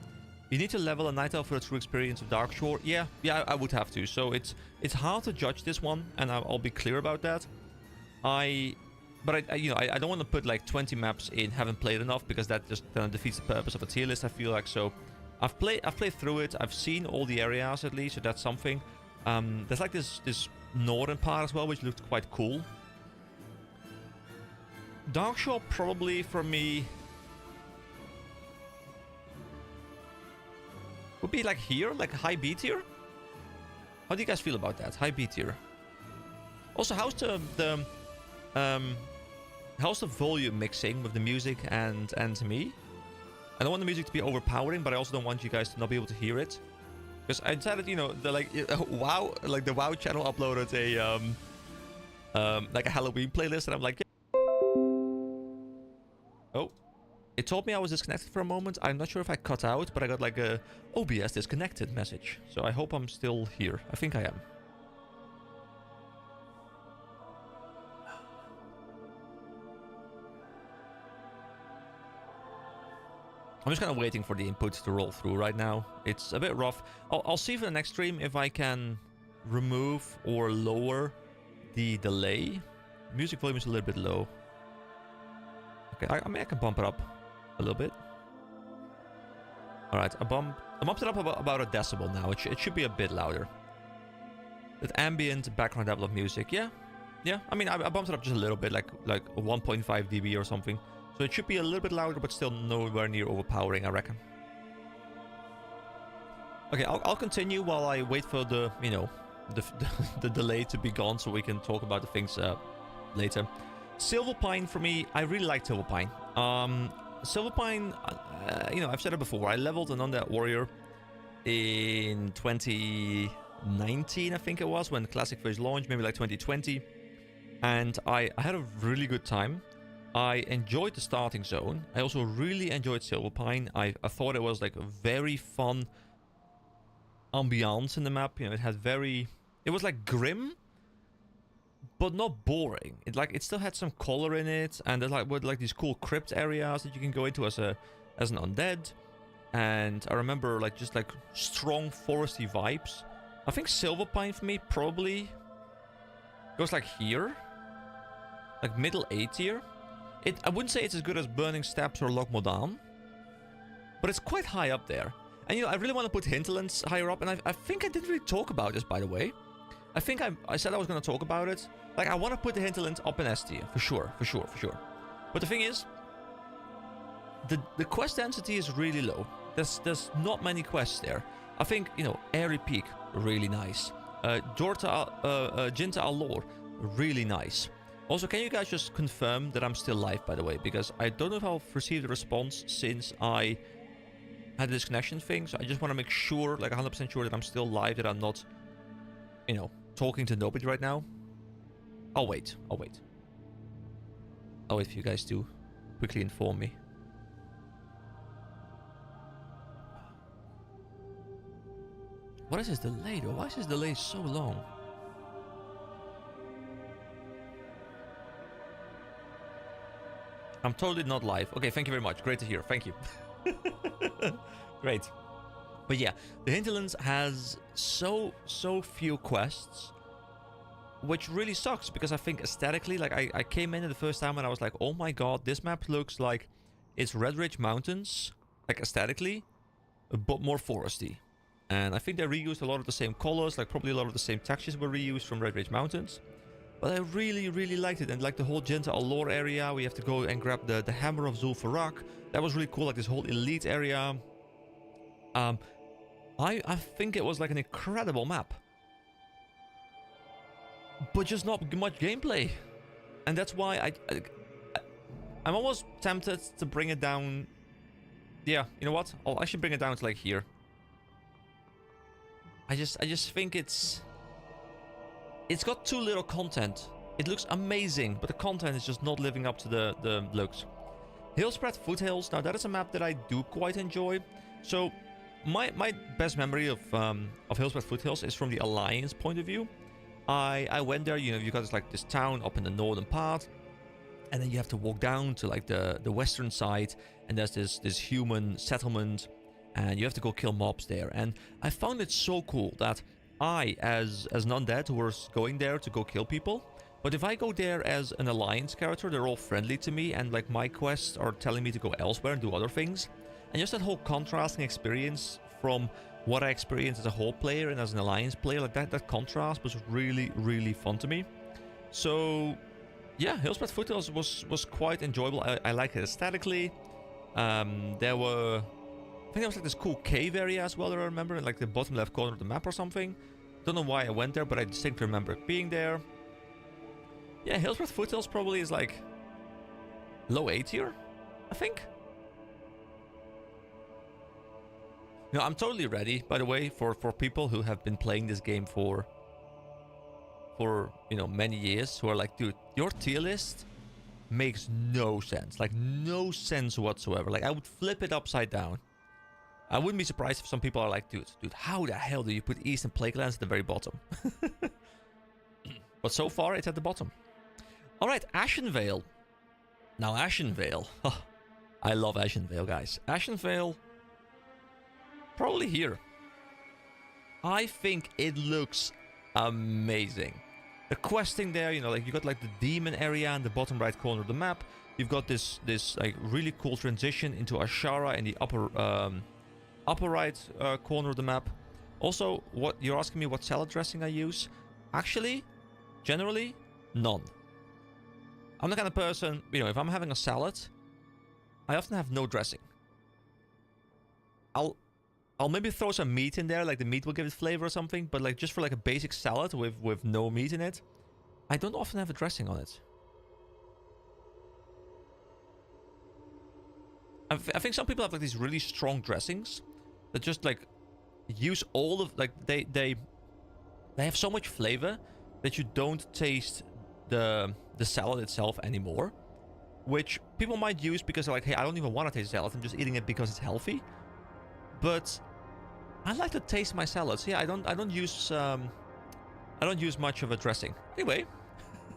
Speaker 1: You need to level a night elf for a true experience of Darkshore. Yeah, I would have to. So it's hard to judge this one, and I'll be clear about that. But I you know, I don't want to put like 20 maps in haven't played enough, because that just kind of defeats the purpose of a tier list, I feel like. So I've played through it. I've seen all the areas at least, so that's something. There's like this northern part as well, which looked quite cool. Darkshore probably for me would be like here, like high B tier. How do you guys feel about that? High B tier. Also, how's the volume mixing with the music and me? I don't want the music to be overpowering, but I also don't want you guys to not be able to hear it. Because I decided, you know, the WoW, like the WoW channel uploaded a like a Halloween playlist, and I'm like, yeah. Oh, it told me I was disconnected for a moment. I'm not sure if I cut out, but I got like a OBS disconnected message. So I hope I'm still here. I think I am. I'm just kind of waiting for the inputs to roll through right now. It's a bit rough. I'll see for the next stream if I can remove or lower the delay. Music volume is a little bit low. Okay, I mean, I can bump it up a little bit. Alright, I bumped it up about a decibel now. It should be a bit louder. That ambient background level of music, yeah. I mean, I bumped it up just a little bit, like 1.5 dB or something. So it should be a little bit louder, but still nowhere near overpowering, I reckon. Okay, I'll continue while I wait for the, you know, the delay to be gone, so we can talk about the things later. Silverpine for me, I really like Silverpine. Silverpine, you know, I've said it before. I leveled an undead warrior in 2019, I think it was, when Classic first launched, maybe like 2020, and I had a really good time. I enjoyed the starting zone. I also really enjoyed Silverpine. I thought it was like a very fun ambiance in the map. You know, it was like grim, but not boring. It still had some color in it, and there's like these cool crypt areas that you can go into as an undead. And I remember just strong foresty vibes. I think Silverpine for me probably goes like here, like middle A tier. I wouldn't say it's as good as Burning Steps or Loch Modan, but it's quite high up there. And, you know, I really want to put Hinterlands higher up, and I think I didn't really talk about this, by the way. I think I said I was going to talk about it. Like, I want to put the Hinterlands up in S tier, for sure. But the thing is, the quest density is really low. There's not many quests there. I think, you know, Airy Peak, really nice. Jinta Allure, really nice. Also, can you guys just confirm that I'm still live, by the way? Because I don't know if I've received a response since I had a disconnection thing, so I just want to make sure, like 100% sure that I'm still live, that I'm not, you know, talking to nobody right now. I'll wait. I'll wait for you guys to quickly inform me. What is this delay though? Why is this delay so long? I'm totally not live. Okay, thank you very much. Great to hear. Thank you. Great. But yeah, the Hinterlands has so few quests, which really sucks, because I think aesthetically, like I came in the first time and I was like, oh my god, this map looks like it's Red Ridge Mountains, like aesthetically, but more foresty. And I think they reused a lot of the same colors, like probably a lot of the same textures were reused from Red Ridge Mountains. But I really liked it, and like the whole Jinta Allure area, we have to go and grab the Hammer of Zul'Farrak. That was really cool, like this whole elite area. I think it was like an incredible map, but just not much gameplay, and that's why I'm almost tempted to bring it down. Yeah, you know what? I should bring it down to like here. I just think it's got too little content. It looks amazing, but the content is just not living up to the looks. Hillspread Foothills. Now that is a map that I do quite enjoy. So my best memory of Hillspread Foothills is from the Alliance point of view. I went there. You know, you got this town up in the northern part, and then you have to walk down to like the western side, and there's this human settlement, and you have to go kill mobs there. And I found it so cool that I, as an undead who was going there to go kill people, but if I go there as an Alliance character, they're all friendly to me, and like my quests are telling me to go elsewhere and do other things. And just that whole contrasting experience from what I experienced as a whole player and as an Alliance player, like that contrast was really fun to me. So yeah, Hillspread Foothills was quite enjoyable. I like it aesthetically. There were, I think there was like this cool cave area as well that I remember in like the bottom left corner of the map or something. Don't know why I went there, but I distinctly remember it being there. Yeah, Hillspread Foothills probably is like low A tier, I think. No, I'm totally ready, by the way, for people who have been playing this game for you know, many years, who are like, dude, your tier list makes no sense. Like, no sense whatsoever. Like, I would flip it upside down. I wouldn't be surprised if some people are like, dude, how the hell do you put Eastern Plaguelands at the very bottom? But so far, it's at the bottom. Alright, Ashenvale. Now, Ashenvale. Oh, I love Ashenvale, guys. Ashenvale, probably here. I think it looks amazing. The questing there, you know, like you got like the demon area in the bottom right corner of the map. You've got this like really cool transition into Ashara in the upper right corner of the map. Also, what you're asking me what salad dressing I use? Actually, generally, none. I'm the kind of person, you know, if I'm having a salad, I often have no dressing. I'll maybe throw some meat in there, like the meat will give it flavor or something, but like just for like a basic salad with no meat in it, I don't often have a dressing on it. I think some people have like these really strong dressings that just like use all of, like they have so much flavor that you don't taste the salad itself anymore, which people might use because they're like, hey, I don't even want to taste salad, I'm just eating it because it's healthy. But I like to taste my salads. Yeah, I don't use much of a dressing. Anyway,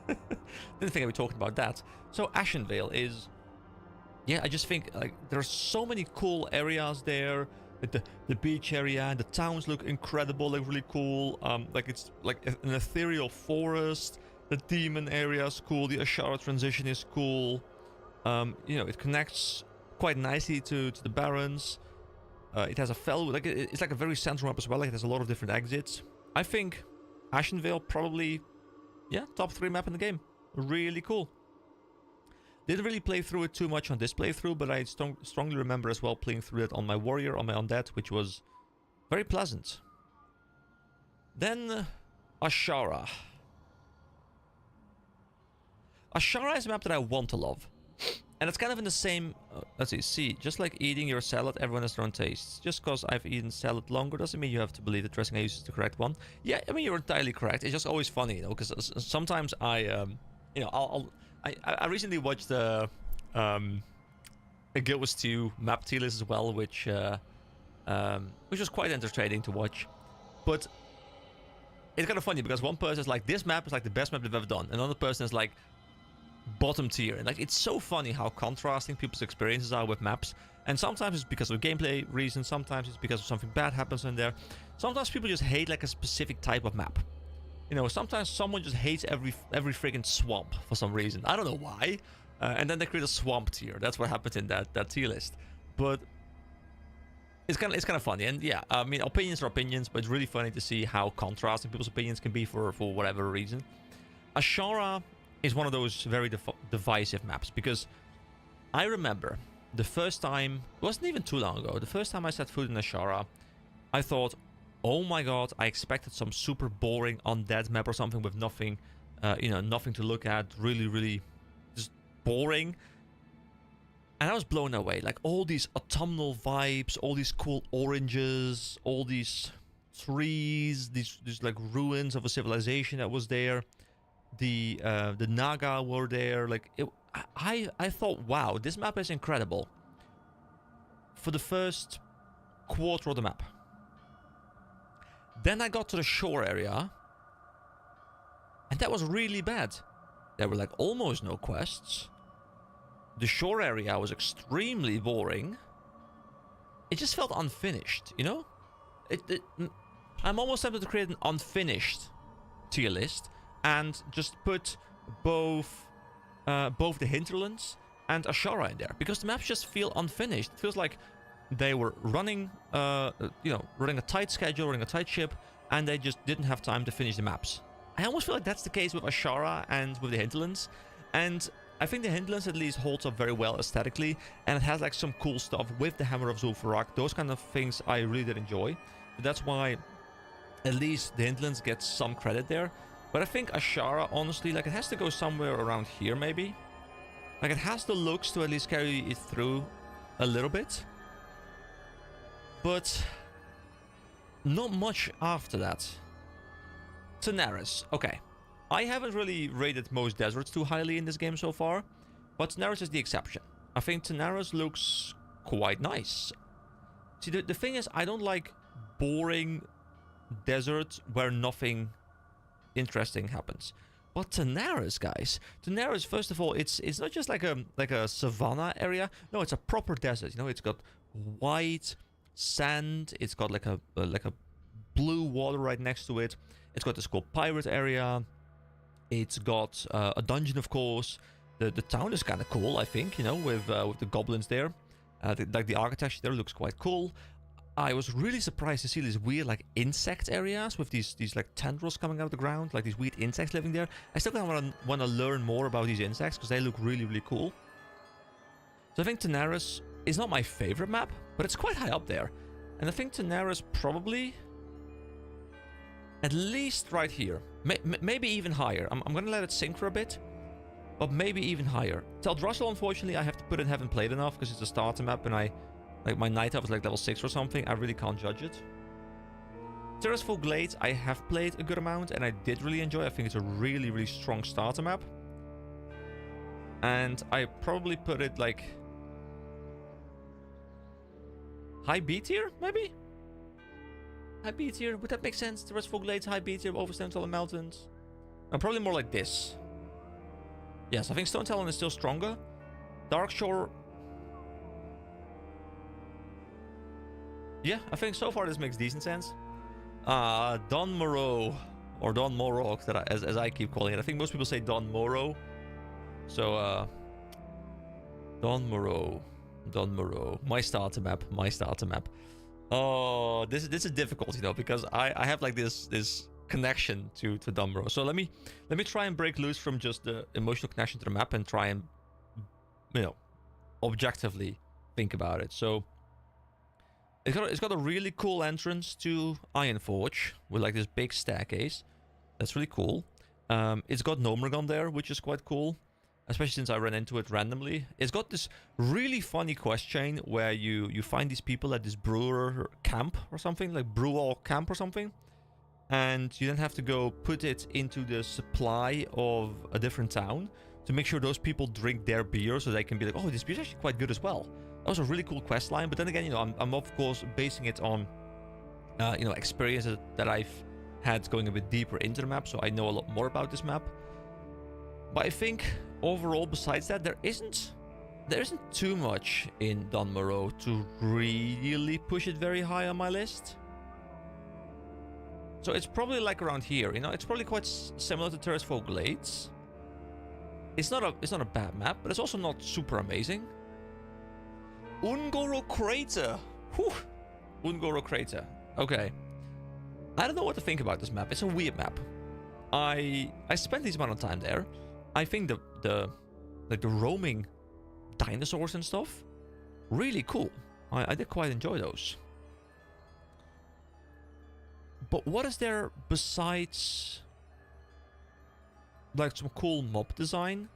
Speaker 1: didn't think I'd be talking about that. So Ashenvale is, yeah, I just think like there's so many cool areas there. Like the beach area and the towns look incredible, like really cool. Like it's like an ethereal forest. The demon area is cool. The Ashara transition is cool. You know, it connects quite nicely to the Barrens. It has a fell, like it's like a very central map as well. Like it has a lot of different exits. I think Ashenvale probably, yeah, top 3 map in the game. Really cool. Didn't really play through it too much on this playthrough, but I strongly remember as well playing through it on my warrior, on my undead, which was very pleasant. Then Ashara. Ashara is a map that I want to love. And it's kind of in the same, let's see, just like eating your salad, everyone has their own tastes. Just because I've eaten salad longer doesn't mean you have to believe the dressing I use is the correct one. Yeah, I mean, you're entirely correct. It's just always funny, you know, because sometimes you know, I recently watched a Guild Wars 2 map tier list as well, which was quite entertaining to watch. But it's kind of funny because one person is like, this map is like the best map they've ever done. Another person is like, bottom tier. And like, it's so funny how contrasting people's experiences are with maps. And sometimes it's because of gameplay reasons, sometimes it's because of something bad happens in there. Sometimes people just hate like a specific type of map. You know, sometimes someone just hates every freaking swamp for some reason. I don't know why. And then they create a swamp tier. That's what happened in that tier list. But it's kind of funny. And yeah, I mean, opinions are opinions, but it's really funny to see how contrasting people's opinions can be for whatever reason. Ashara is one of those very divisive maps, because I remember the first time, it wasn't even too long ago, the first time I set foot in Ashara, I thought, oh my god, I expected some super boring undead map or something with nothing, you know, nothing to look at, really just boring. And I was blown away, like all these autumnal vibes, all these cool oranges, all these trees, these like ruins of a civilization that was there. The Naga were there. Like I thought, wow, this map is incredible. For the first quarter of the map. Then I got to the shore area, and that was really bad. There were like almost no quests. The shore area was extremely boring. It just felt unfinished, you know? I'm almost tempted to create an unfinished tier list and just put both the hinterlands and Ashara in there, because the maps just feel unfinished. It feels like they were running, you know, running a tight schedule, running a tight ship, and they just didn't have time to finish the maps. I almost feel like that's the case with Ashara and with the hinterlands, and I think the hinterlands at least holds up very well aesthetically, and it has like some cool stuff with the Hammer of Zul'Farrak. Those kind of things I really did enjoy. So that's why at least the hinterlands gets some credit there. But I think Ashara, honestly, like, it has to go somewhere around here, maybe. Like, it has the looks to at least carry it through a little bit. But not much after that. Tanaris. Okay. I haven't really rated most deserts too highly in this game so far, but Tanaris is the exception. I think Tanaris looks quite nice. See, the thing is, I don't like boring deserts where nothing interesting happens. But Tanaris, guys, Tanaris, first of all, it's not just like a savanna area. No, it's a proper desert. You know, it's got white sand. It's got like a blue water right next to it. It's got this cool pirate area. It's got a dungeon, of course. The town is kind of cool, I think. You know, with the goblins there. Like the architecture there looks quite cool. I was really surprised to see these weird like insect areas with these like tendrils coming out of the ground, like these weird insects living there. I still kind of want to learn more about these insects because they look really cool. So I think Tanaris is not my favorite map, but it's quite high up there. And I think Tanaris probably at least right here, maybe even higher. I'm gonna let it sink for a bit, but maybe even higher. Teldrassil, unfortunately, I have to put in haven't played enough because it's a starter map, and like my night elf is like level 6 or something. I really can't judge it. Tirisful Glades, I have played a good amount, and I did really enjoy. I think it's a really strong starter map. And I probably put it like high B tier, maybe? High B tier, would that make sense? Tirisful Glades, high B tier over Stone Talon Mountains. I'm probably more like this. Yes, I think Stone Talon is still stronger. Darkshore. Yeah, I think so far this makes decent sense. Don Moreau, or Don Morrow, as I keep calling it. I think most people say Don Morrow. So, Don Moreau. My starter map. Oh, this is difficult, you know, because I have like this connection to Don Moreau. So let me try and break loose from just the emotional connection to the map and try and, you know, objectively think about it. So it's got a really cool entrance to Ironforge with like this big staircase. That's really cool. It's got Gnomergon there, which is quite cool. especially since I ran into it randomly. It's got this really funny quest chain where you find these people at this brewer camp or something, like brewer camp or something, and you then have to go put it into the supply of a different town to make sure those people drink their beer so they can be like, oh, this beer's actually quite good as well. That was a really cool quest line, but then again, you know, I'm of course basing it on, you know, experiences that I've had going a bit deeper into the map, so I know a lot more about this map. But I think overall, besides that, there isn't too much in Don Moreau to really push it very high on my list. So it's probably like around here, you know, it's probably quite similar to Terraceful Glades. It's not a bad map, but it's also not super amazing. Ungoro Crater. Whew. Ungoro Crater. Okay. I don't know what to think about this map. It's a weird map. I spent this amount of time there. I think the roaming dinosaurs and stuff, really cool. I did quite enjoy those. But what is there besides like some cool mob design?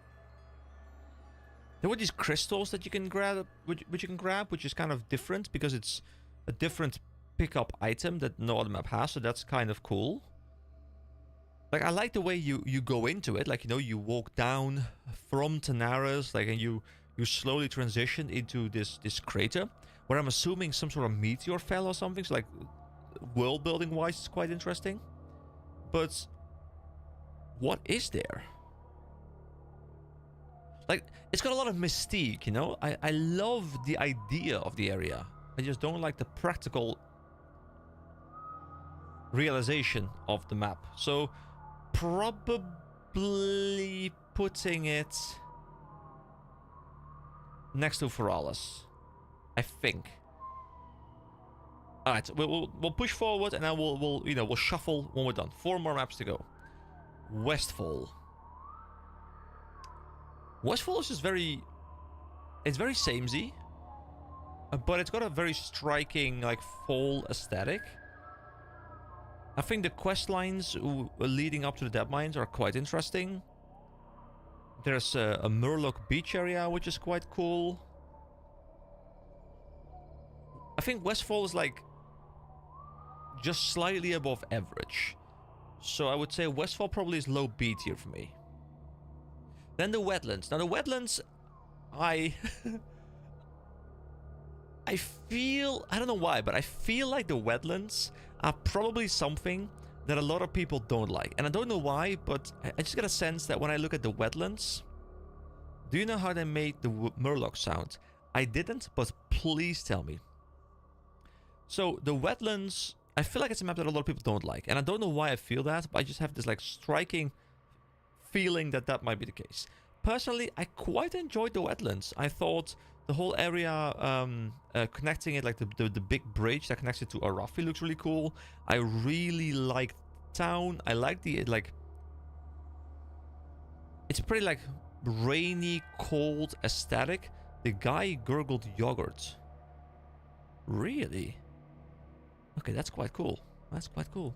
Speaker 1: There were these crystals that you can grab, which is kind of different because it's a different pickup item that no other map has, so that's kind of cool. Like, I like the way you go into it, like, you know, you walk down from Tanaris, like, and you slowly transition into this crater, where I'm assuming some sort of meteor fell or something, so like, world building wise, it's quite interesting. But what is there? Like, it's got a lot of mystique, you know? I love the idea of the area. I just don't like the practical realization of the map. So, probably putting it next to Feralis, I think. All right, we'll push forward, and then we'll shuffle when we're done. 4 more maps to go. Westfall. Westfall is just very samey, but it's got a very striking like fall aesthetic. I think the quest lines leading up to the dead mines are quite interesting. There's a Murloc beach area, which is quite cool. I think Westfall is like just slightly above average. So I would say Westfall probably is low B tier for me. Then the wetlands. Now the wetlands, I feel, I don't know why, but I feel like the wetlands are probably something that a lot of people don't like. And I don't know why, but I just get a sense that when I look at the wetlands, do you know how they made the Murloc sound? I didn't, but please tell me. So the wetlands, I feel like it's a map that a lot of people don't like. And I don't know why I feel that, but I just have this like striking feeling that might be the case. Personally, I quite enjoyed the wetlands. I thought the whole area connecting it, like the big bridge that connects it to Arafi, looks really cool. I really like town. I like the like, it's pretty like rainy, cold aesthetic. The guy gurgled yogurt. Really? Okay, that's quite cool. That's quite cool.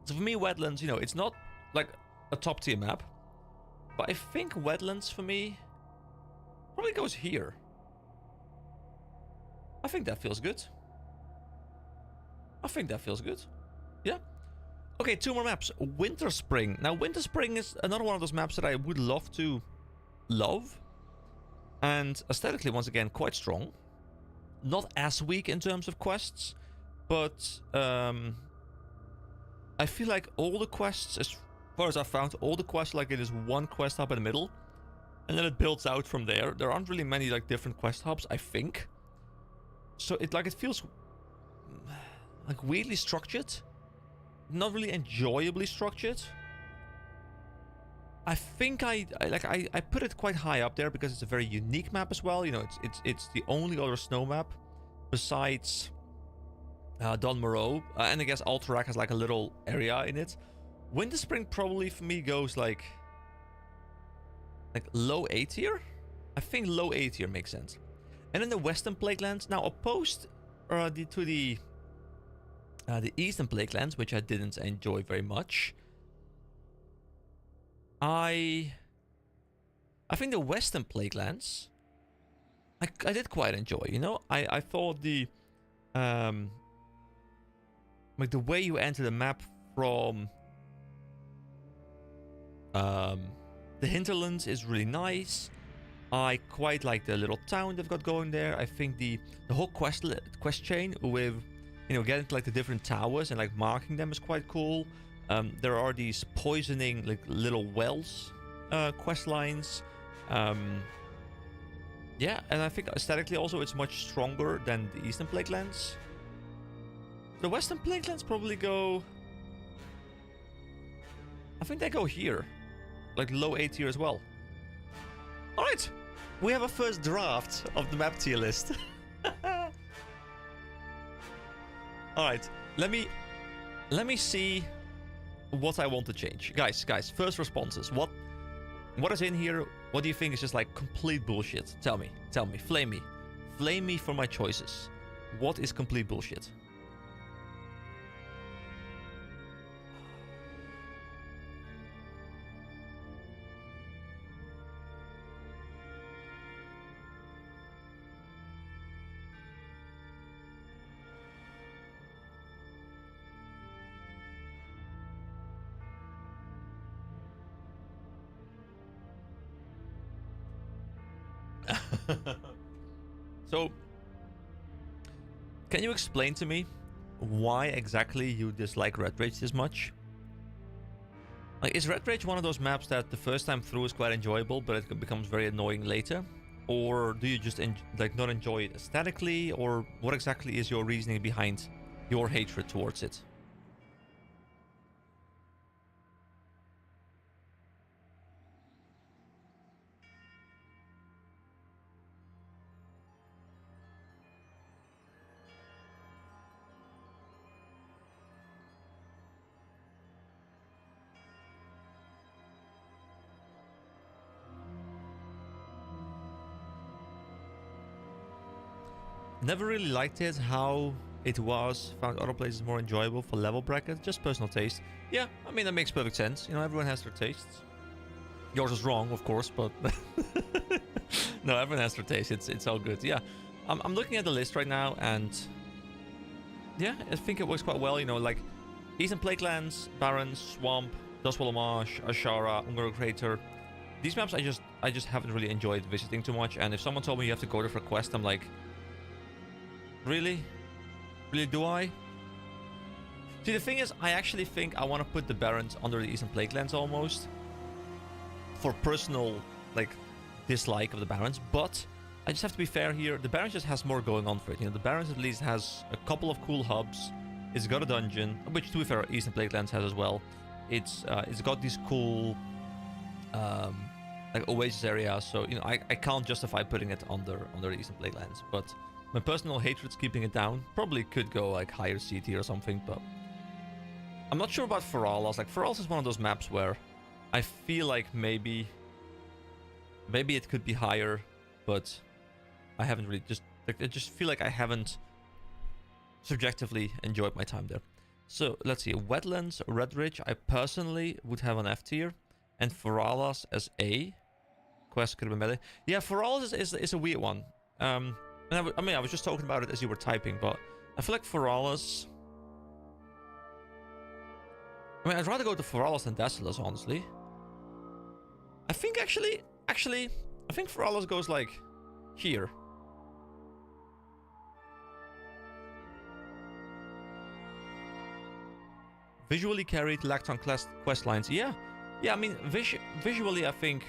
Speaker 1: So for me, wetlands, you know, it's not like a top tier map, but I think wetlands for me probably goes here. I think that feels good. I think that feels good. Yeah. Okay, 2 more maps. Winter Spring. Now, Winter Spring is another one of those maps that I would love to love. And aesthetically, once again, quite strong. Not as weak in terms of quests, but I feel like all the quests, as far as I found, all the quests, like it is one quest hub in the middle, and then it builds out from there. There aren't really many like different quest hubs, I think. So it feels like weirdly structured, not really enjoyably structured. I think I put it quite high up there because it's a very unique map as well. You know, it's the only other snow map besides Don Moreau, and I guess Alterac has like a little area in it. Winter Spring probably for me goes like low A tier. I think low A tier makes sense. And then the Western Plaguelands, now opposed to the Eastern Plaguelands, which I didn't enjoy very much. I think the Western Plaguelands I did quite enjoy, you know? I thought the like the way you enter the map from the hinterlands is really nice. I quite like the little town they've got going there. I think the whole quest chain with, you know, getting to like the different towers and like marking them is quite cool. There are these poisoning like little wells quest lines. Yeah, and I think aesthetically also it's much stronger than the Eastern Plaguelands. The Western Plaguelands probably go... I think they go here. Like low A tier as well. Alright! We have a first draft of the map tier list. Alright, let me see what I want to change. Guys, first responses. What is in here? What do you think is just like complete bullshit? Tell me, flame me. Flame me for my choices. What is complete bullshit? So, can you explain to me why exactly you dislike Red Rage this much? Like, is Red Rage one of those maps that the first time through is quite enjoyable, but it becomes very annoying later? Or do you just like not enjoy it aesthetically? Or what exactly is your reasoning behind your hatred towards it? Never really liked it, how it was. Found other places more enjoyable for level brackets. Just personal taste. Yeah, I mean, that makes perfect sense. You know, everyone has their tastes. Yours is wrong, of course, but... no, everyone has their taste. It's all good. Yeah, I'm looking at the list right now, and... yeah, I think it works quite well. You know, like... Eastern Plaguelands, Barrens, Swamp, Dustwall Marsh, Ashara, Ungaro Crater. These maps I just haven't really enjoyed visiting too much, and if someone told me you have to go there for a quest, I'm like... really? Really, do I? See, the thing is, I actually think I want to put the Barrens under the Eastern Plaguelands almost. For personal, like, dislike of the Barrens. But, I just have to be fair here. The Barrens just has more going on for it. You know, the Barrens at least has a couple of cool hubs. It's got a dungeon, which, to be fair, Eastern Plaguelands has as well. It's got these cool, like, oasis areas. So, you know, I can't justify putting it under the Eastern Plaguelands. But... my personal hatred's keeping it down. Probably could go like higher C tier or something, but... I'm not sure about Feralas. Like, Feralas is one of those maps where I feel like maybe it could be higher, but I haven't really I just feel like I haven't subjectively enjoyed my time there. So, let's see. Wetlands, Red Ridge, I personally would have an F tier. And Feralas as A. Quest could have been melee. Yeah, Feralas is a weird one. And I mean, I was just talking about it as you were typing, but I feel like Feralas... I mean, I'd rather go to Feralas than Desolace, honestly. I think actually, I think Feralas goes like here. Visually carried, lacked on quest lines. Yeah, I mean, visually, I think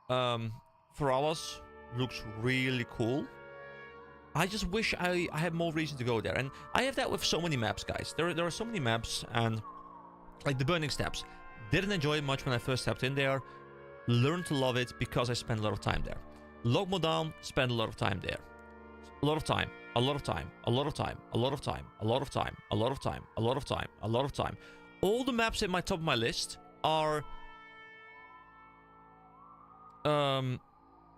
Speaker 1: Feralas looks really cool. I just wish I had more reason to go there. And I have that with so many maps, guys. There are so many maps, and like the Burning Steppes. Didn't enjoy it much when I first stepped in there. Learned to love it because I spent a lot of time there. Logmodan, spent a lot of time there. A lot of time. A lot of time. A lot of time. A lot of time. A lot of time. A lot of time. A lot of time. A lot of time. All the maps in my top of my list are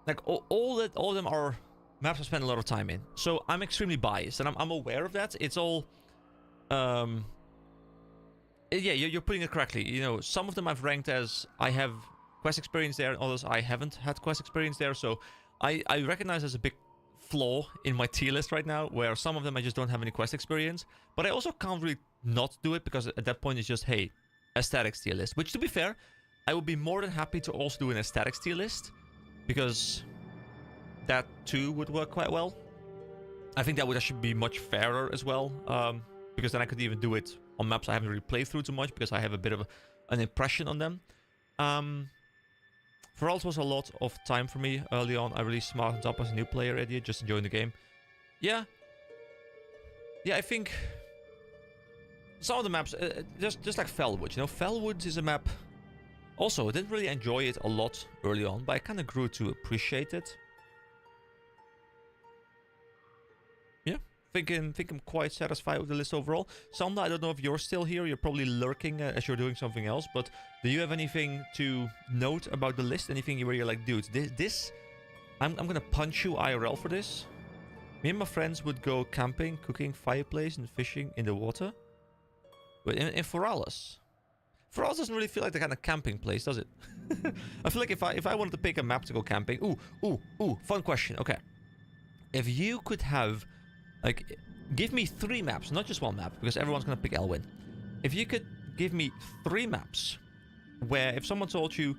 Speaker 1: like all of them are maps I spend a lot of time in. So I'm extremely biased, and I'm aware of that. It's all Yeah, you're putting it correctly. You know, some of them I've ranked as I have quest experience there, and others I haven't had quest experience there. So I recognize as a big flaw in my tier list right now, where some of them I just don't have any quest experience. But I also can't really not do it, because at that point it's just, hey, aesthetics tier list. Which, to be fair, I would be more than happy to also do an aesthetics tier list, because that too would work quite well. I think that would actually be much fairer as well, because then I could even do it on maps I haven't really played through too much, because I have a bit of an impression on them. Ferals was a lot of time for me early on. I really smartened up as a new player, idiot, just enjoying the game. Yeah, I think some of the maps, just like Fellwood, you know, Fellwood is a map. Also, I didn't really enjoy it a lot early on, but I kind of grew to appreciate it. Yeah, think I'm quite satisfied with the list overall. Sanda, I don't know if you're still here. You're probably lurking as you're doing something else. But do you have anything to note about the list? Anything where you're like, dude, this I'm gonna punch you IRL for this. Me and my friends would go camping, cooking, fireplace, and fishing in the water. But in Ferales. Ferales doesn't really feel like the kind of camping place, does it? I feel like if I wanted to pick a map to go camping... Ooh, fun question. Okay. If you could have... Like, give me 3 maps, not just 1 map, because everyone's gonna pick Elwyn. If you could give me 3 maps, where if someone told you...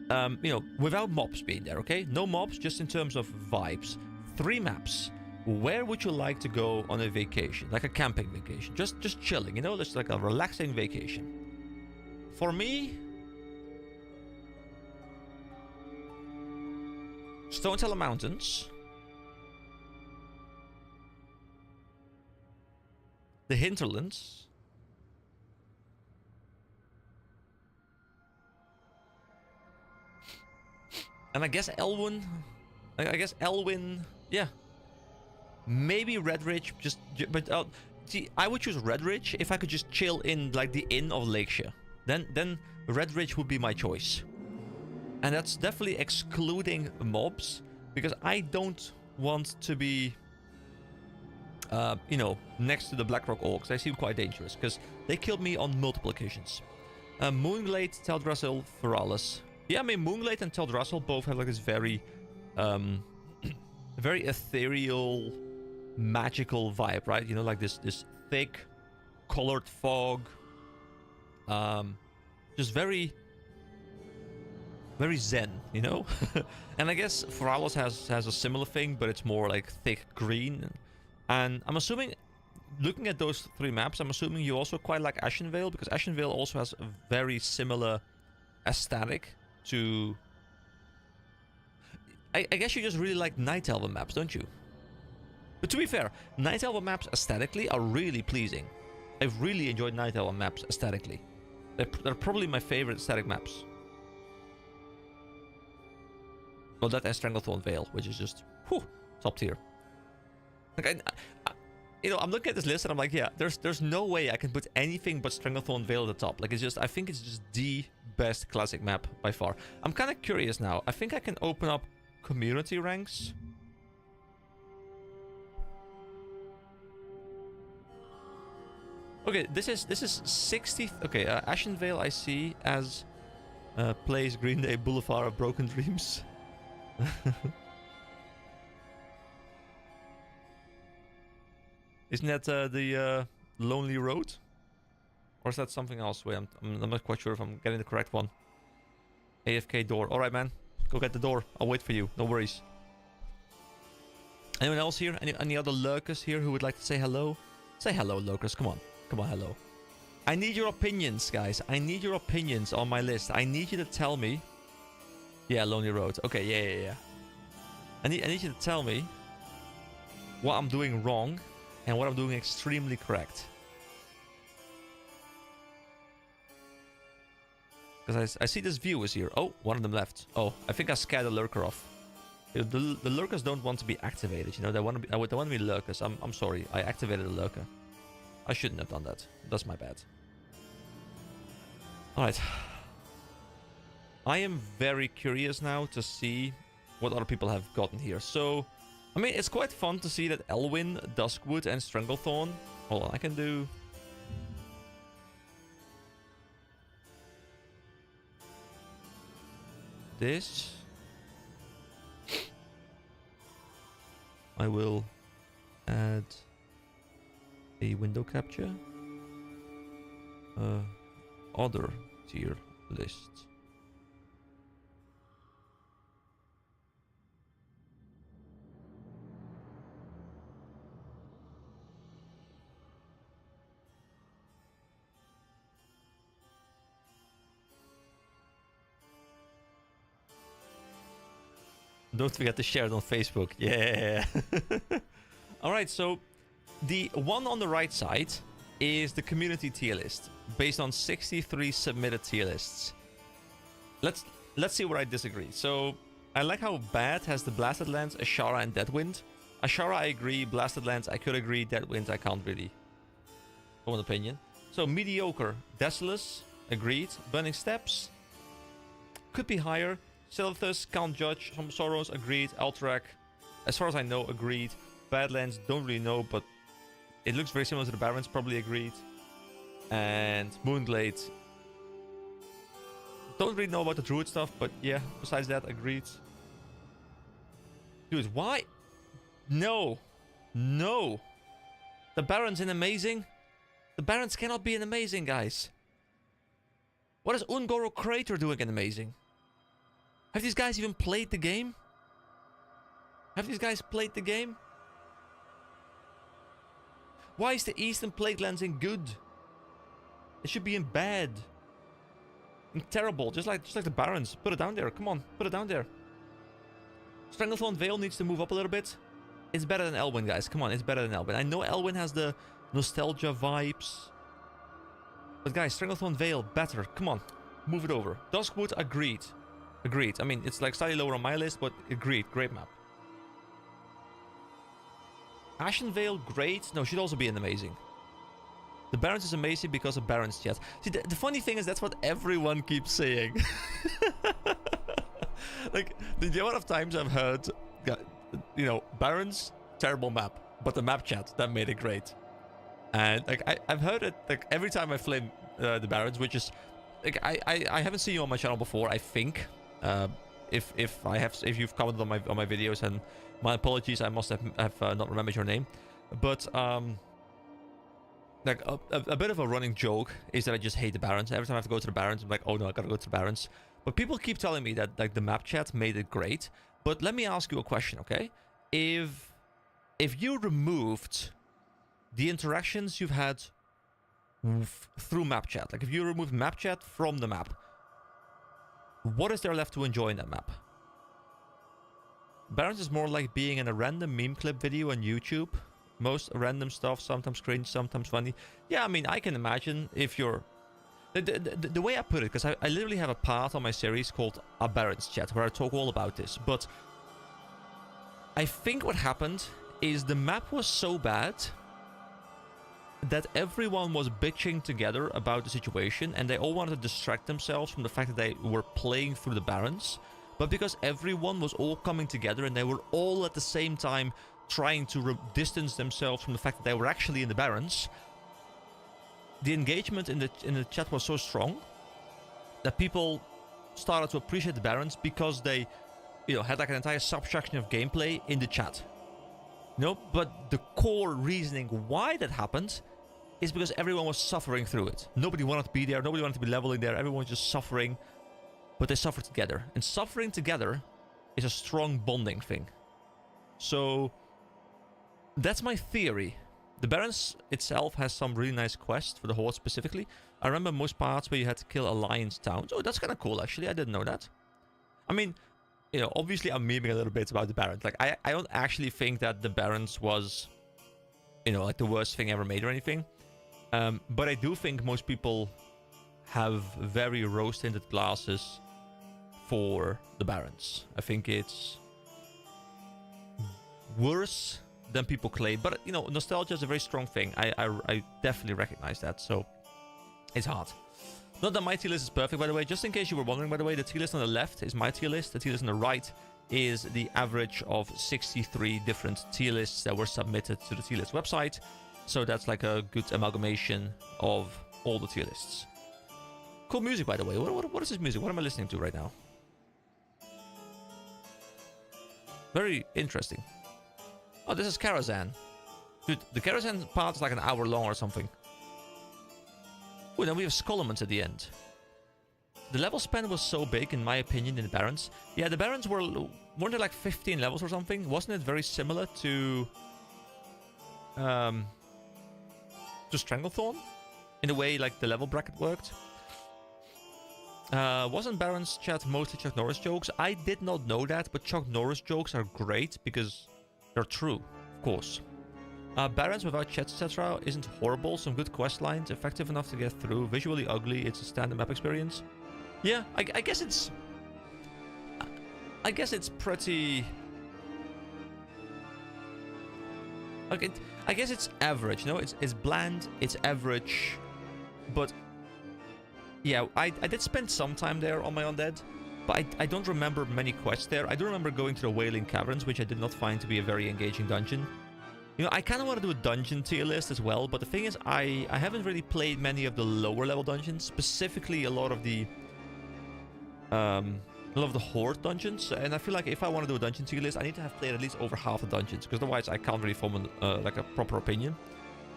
Speaker 1: you know, without mobs being there, okay? No mobs, just in terms of vibes. 3 maps. Where would you like to go on a vacation? Like a camping vacation. Just chilling, you know? Just like a relaxing vacation. For me... Stone Teller Mountains. The Hinterlands. And I guess Elwyn... I guess Elwyn... Yeah. Maybe Redridge, but see, I would choose Redridge if I could just chill in like the inn of Lakeshire. Then Redridge would be my choice, and that's definitely excluding mobs, because I don't want to be, you know, next to the Blackrock Orcs. They seem quite dangerous because they killed me on multiple occasions. Moonglade, Teldrassil, Ferales. Yeah, I mean Moonglade and Teldrassil both have like this very, very ethereal, magical vibe, right? You know, like this thick colored fog, just very zen, you know. And I guess Ferales has a similar thing, but it's more like thick green. And I'm assuming, looking at those 3 maps, I'm assuming you also quite like Ashenvale, because Ashenvale also has a very similar aesthetic to... I guess you just really like Night Elven maps, don't you? But to be fair, Night Elven maps aesthetically are really pleasing. I've really enjoyed Night Elven maps aesthetically. They're probably my favorite aesthetic maps. Well, that and Stranglethorn Vale, which is just, whew, top tier. Like, you know, I'm looking at this list and I'm like, yeah, there's no way I can put anything but Stranglethorn Vale at the top. Like, it's just, I think it's just the best classic map by far. I'm kind of curious now. I think I can open up community ranks. Okay, this is 60. Okay, Ashenvale I see as plays Green Day Boulevard of Broken Dreams. Isn't that the Lonely Road? Or is that something else? Wait, I'm not quite sure if I'm getting the correct one. AFK door. Alright, man. Go get the door. I'll wait for you. No worries. Anyone else here? Any other lurkers here who would like to say hello? Say hello, lurkers. Come on. Come on, hello. I need your opinions, guys. I need your opinions on my list. I need you to tell me... Yeah, Lonely Road. Okay, yeah. I need you to tell me what I'm doing wrong and what I'm doing extremely correct. Because I see this view is here. Oh, one of them left. Oh, I think I scared the lurker off. The lurkers don't want to be activated, you know. They want to be lurkers. I'm sorry. I activated the lurker. I shouldn't have done that. That's my bad. Alright. I am very curious now to see what other people have gotten here. So, I mean, it's quite fun to see that Elwyn, Duskwood, and Stranglethorn... Hold on, I can do... this. I will add a window capture. Other tier lists. Don't forget to share it on Facebook. Yeah. Alright, so the one on the right side is the community tier list based on 63 submitted tier lists. Let's see where I disagree. So I like how Bad has the Blasted Lands, Ashara, and Deadwind. Ashara I agree, Blasted Lands I could agree, Deadwind I can't really. Own opinion. So mediocre, Desolus, agreed. Burning Steps could be higher. Silithus, can't judge. Some Sorrows, agreed. Alterac, as far as I know, agreed. Badlands, don't really know, but it looks very similar to the Barrens, probably agreed. And Moonglade, don't really know about the Druid stuff, but yeah, besides that, agreed. Dude, why? No. No. The Barrens in Amazing? The Barrens cannot be in Amazing, guys. What is Ungoro Crater doing in Amazing? Have these guys even played the game? Have these guys played the game? Why is the Eastern Plaguelands in good? It should be in bad. In terrible, just like the Barrens. Put it down there, come on, put it down there. Stranglethorn Vale needs to move up a little bit. It's better than Elwyn, guys, come on, it's better than Elwyn. I know Elwyn has the nostalgia vibes. But guys, Stranglethorn Vale, better, come on, move it over. Duskwood, agreed. Agreed, I mean, it's like slightly lower on my list, but agreed, great map. Ashen Vale, great. No, should also be an Amazing. The Barrens is amazing because of Barrens chat. See, the funny thing is that's what everyone keeps saying. Like, the amount of times I've heard, you know, Barrens, terrible map, but the map chat, that made it great. And, like, I've heard it, like, every time I flame the Barrens, which is, like, I haven't seen you on my channel before, I think. If you've commented on my videos, and my apologies, I must have not remembered your name. But, like, a bit of a running joke is that I just hate the Barrens. Every time I have to go to the Barrens, I'm like, oh no, I gotta go to the Barrens. But people keep telling me that, like, the map chat made it great. But let me ask you a question, okay? If you removed the interactions you've had through map chat, like if you remove map chat from the map, what is there left to enjoy in that map? Barrens is more like being in a random meme clip video on YouTube. Most random stuff, sometimes cringe, sometimes funny. Yeah, I mean, I can imagine if you're... The way I put it, because I literally have a part on my series called A Barrens Chat, where I talk all about this, but I think what happened is the map was so bad that everyone was bitching together about the situation, and they all wanted to distract themselves from the fact that they were playing through the Barrens. But because everyone was all coming together and they were all at the same time trying to distance themselves from the fact that they were actually in the Barrens, the engagement in the chat was so strong that people started to appreciate the Barrens because they, you know, had like an entire subtraction of gameplay in the chat. No, but the core reasoning why that happened is because everyone was suffering through it. Nobody wanted to be there, nobody wanted to be leveling there, everyone was just suffering, but they suffered together. And suffering together is a strong bonding thing. So that's my theory. The Barrens itself has some really nice quests for the Horde specifically. I remember most parts where you had to kill Alliance towns. Oh, that's kind of cool, actually. I didn't know that. I mean, you know, obviously I'm memeing a little bit about the Barrens. Like, I don't actually think that the Barrens was, you know, like the worst thing ever made or anything. But I do think most people have very rose-tinted glasses for the Barrens. I think it's worse than people claim, but you know, nostalgia is a very strong thing. I definitely recognize that, so it's hard. Not that my tier list is perfect, by the way. Just in case you were wondering, by the way, the tier list on the left is my tier list. The tier list on the right is the average of 63 different tier lists that were submitted to the tier list website. So that's like a good amalgamation of all the tier lists. Cool music, by the way. What is this music? What am I listening to right now? Very interesting. Oh, this is Karazhan. Dude, the Karazhan part is like an hour long or something. Oh, then we have Skullomans at the end. The level span was so big, in my opinion, in the Barons. Yeah, the Barons weren't there like 15 levels or something? Wasn't it very similar to Stranglethorn? In the way, like, the level bracket worked? Wasn't Barons chat mostly Chuck Norris jokes? I did not know that, but Chuck Norris jokes are great because they're true, of course. Barons without chat, etc. isn't horrible. Some good quest lines, effective enough to get through. Visually ugly, it's a standard map experience. Yeah, I guess it's... I guess it's pretty... Like, I guess it's average, you know? It's bland, it's average, but... Yeah, I did spend some time there on my Undead, but I don't remember many quests there. I do remember going to the Wailing Caverns, which I did not find to be a very engaging dungeon. You know, I kind of want to do a dungeon tier list as well, but the thing is, I haven't really played many of the lower level dungeons, specifically a lot of the Horde dungeons, and I feel like if I want to do a dungeon tier list, I need to have played at least over half the dungeons, because otherwise I can't really form like a proper opinion.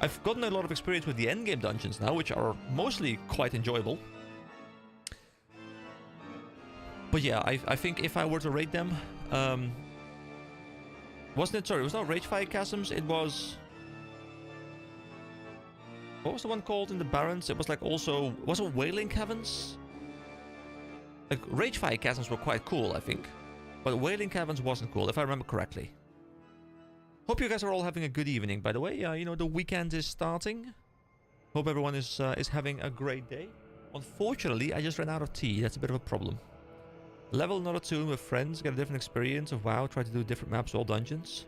Speaker 1: I've gotten a lot of experience with the endgame dungeons now, which are mostly quite enjoyable. But yeah, I think if I were to rate them, wasn't it? Sorry, it was not Ragefire Chasms, it was... What was the one called in the Barrens? It was like also... Was it Wailing Caverns? Like, Ragefire Chasms were quite cool, I think. But Wailing Caverns wasn't cool, if I remember correctly. Hope you guys are all having a good evening, by the way. You know, the weekend is starting. Hope everyone is having a great day. Unfortunately, I just ran out of tea. That's a bit of a problem. Level another tune with friends, get a different experience of WoW, try to do different maps, all dungeons.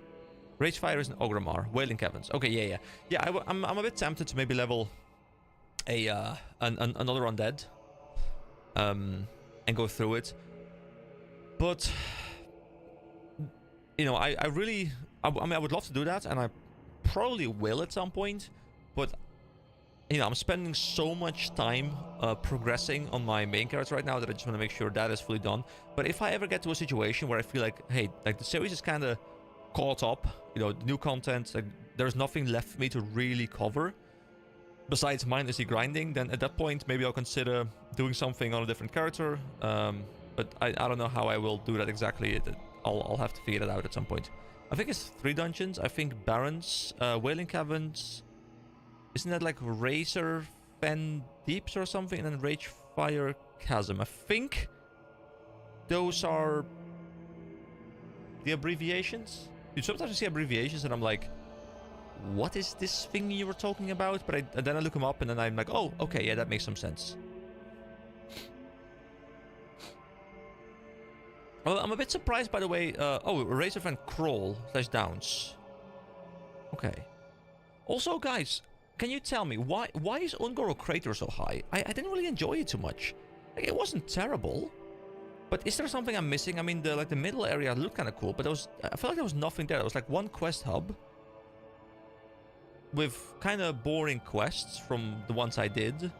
Speaker 1: Ragefire is an Ogrimmar, Wailing Caverns. Okay, yeah. Yeah, I'm a bit tempted to maybe level another Undead. And go through it. But, you know, I mean, I would love to do that, and I probably will at some point, but, you know, I'm spending so much time progressing on my main character right now that I just want to make sure that is fully done. But if I ever get to a situation where I feel like, hey, like the series is kind of caught up, you know, new content, like there's nothing left for me to really cover besides mindlessly grinding, then at that point maybe I'll consider doing something on a different character. But I don't know how I will do that exactly. I'll have to figure it out at some point. I think it's 3 dungeons. I think Barrens, Wailing Caverns. Isn't that like Razor Fen Deeps or something? And then Ragefire Chasm. I think those are the abbreviations. Dude, sometimes I see abbreviations and I'm like, what is this thing you were talking about? But then I look them up and then I'm like, oh, okay, yeah, that makes some sense. Well, I'm a bit surprised, by the way. Oh, Razor Fen Crawl / Downs. Okay. Also, guys, can you tell me why is Ungoro Crater so high? I didn't really enjoy it too much. Like, it wasn't terrible, but is there something I'm missing? I mean, the middle area looked kind of cool, but I felt like there was nothing there. There was like one quest hub with kind of boring quests from the ones I did.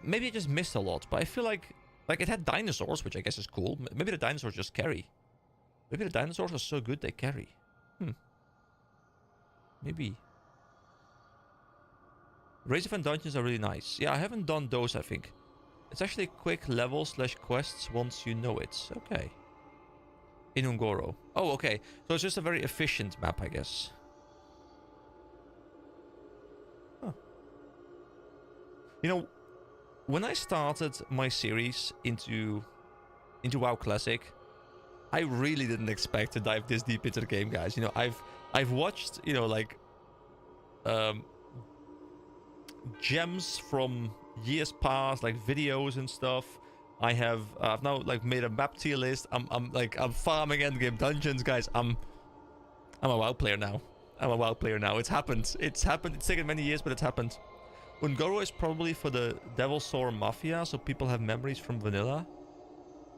Speaker 1: Maybe I just missed a lot, but I feel like it had dinosaurs, which I guess is cool. Maybe the dinosaurs just carry. Maybe the dinosaurs are so good they carry. Maybe. Razor Fen dungeons are really nice. Yeah, I haven't done those, I think. It's actually quick level / quests once you know it. Okay. In Ungoro. Oh, okay. So it's just a very efficient map, I guess. Huh. You know, when I started my series into WoW Classic, I really didn't expect to dive this deep into the game, guys. You know, I've watched, you know, like gems from years past, like videos and stuff. I've now like made a map tier list. I'm farming endgame dungeons, guys. I'm a WoW player now. It's happened. It's taken many years, but it's happened. Ungoro is probably for the Devilsaur Mafia, so people have memories from vanilla.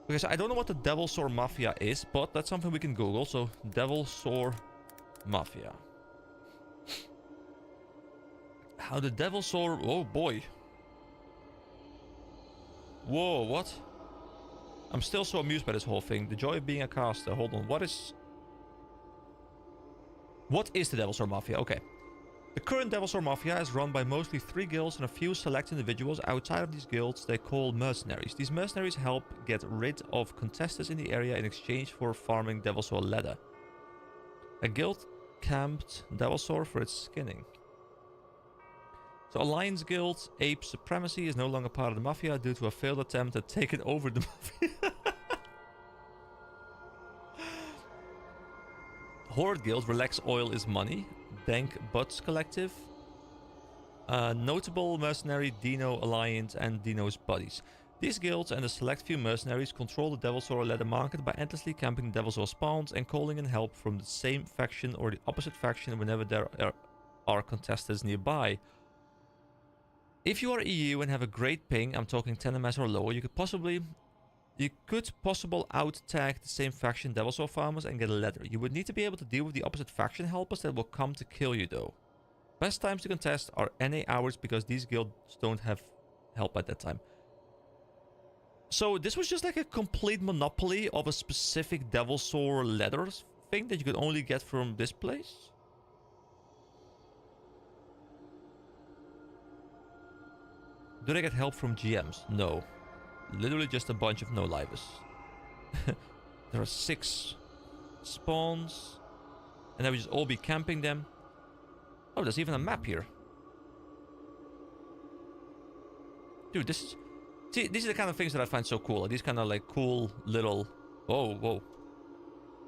Speaker 1: Okay, so I don't know what the Devilsaur Mafia is, but that's something we can Google. So, Devilsaur Mafia. How the Devilsaur... Oh, boy. Whoa, what? I'm still so amused by this whole thing. The joy of being a caster. Hold on, what is the Devil Sword Mafia? Okay. The current Devil Sword Mafia is run by mostly 3 guilds and a few select individuals. Outside of these guilds, they call mercenaries. These mercenaries help get rid of contestants in the area in exchange for farming Devil Sword leather. A guild camped Devil Sword for its skinning. So Alliance Guild Ape Supremacy is no longer part of the Mafia due to a failed attempt at taking over the Mafia. Horde Guild Relax Oil is Money. Dank Butts Collective. Notable Mercenary, Dino Alliance, and Dino's Buddies. These guilds and a select few mercenaries control the Devil Sword leather market by endlessly camping Devil Sword spawns and calling in help from the same faction or the opposite faction whenever there are contestants nearby. If you are EU and have a great ping, I'm talking 10 ms or lower, you could possibly out-tag the same faction Devil Sword farmers and get a leather. You would need to be able to deal with the opposite faction helpers that will come to kill you though. Best times to contest are NA hours because these guilds don't have help at that time. So this was just like a complete monopoly of a specific Devil Sword leather thing that you could only get from this place? Do they get help from GMs? No. Literally just a bunch of no-livers. There are 6 spawns. And then we just all be camping them. Oh, there's even a map here. Dude, this is... See, these are the kind of things that I find so cool. These kind of like cool little... Whoa, whoa.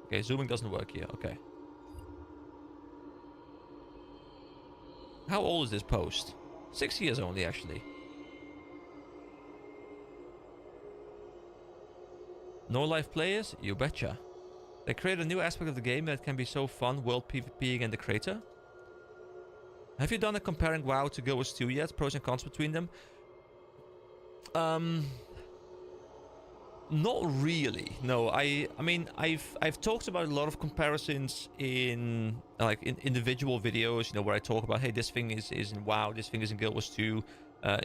Speaker 1: Okay, zooming doesn't work here. Okay. How old is this post? 6 years only, actually. No live players? You betcha. They create a new aspect of the game that can be so fun, world PvPing and the creator. Have you done a comparing WoW to Guild Wars 2 yet? Pros and cons between them? Not really. No, I mean I've talked about a lot of comparisons in like in individual videos, you know, where I talk about, hey, this thing is in WoW, this thing is in Guild Wars 2.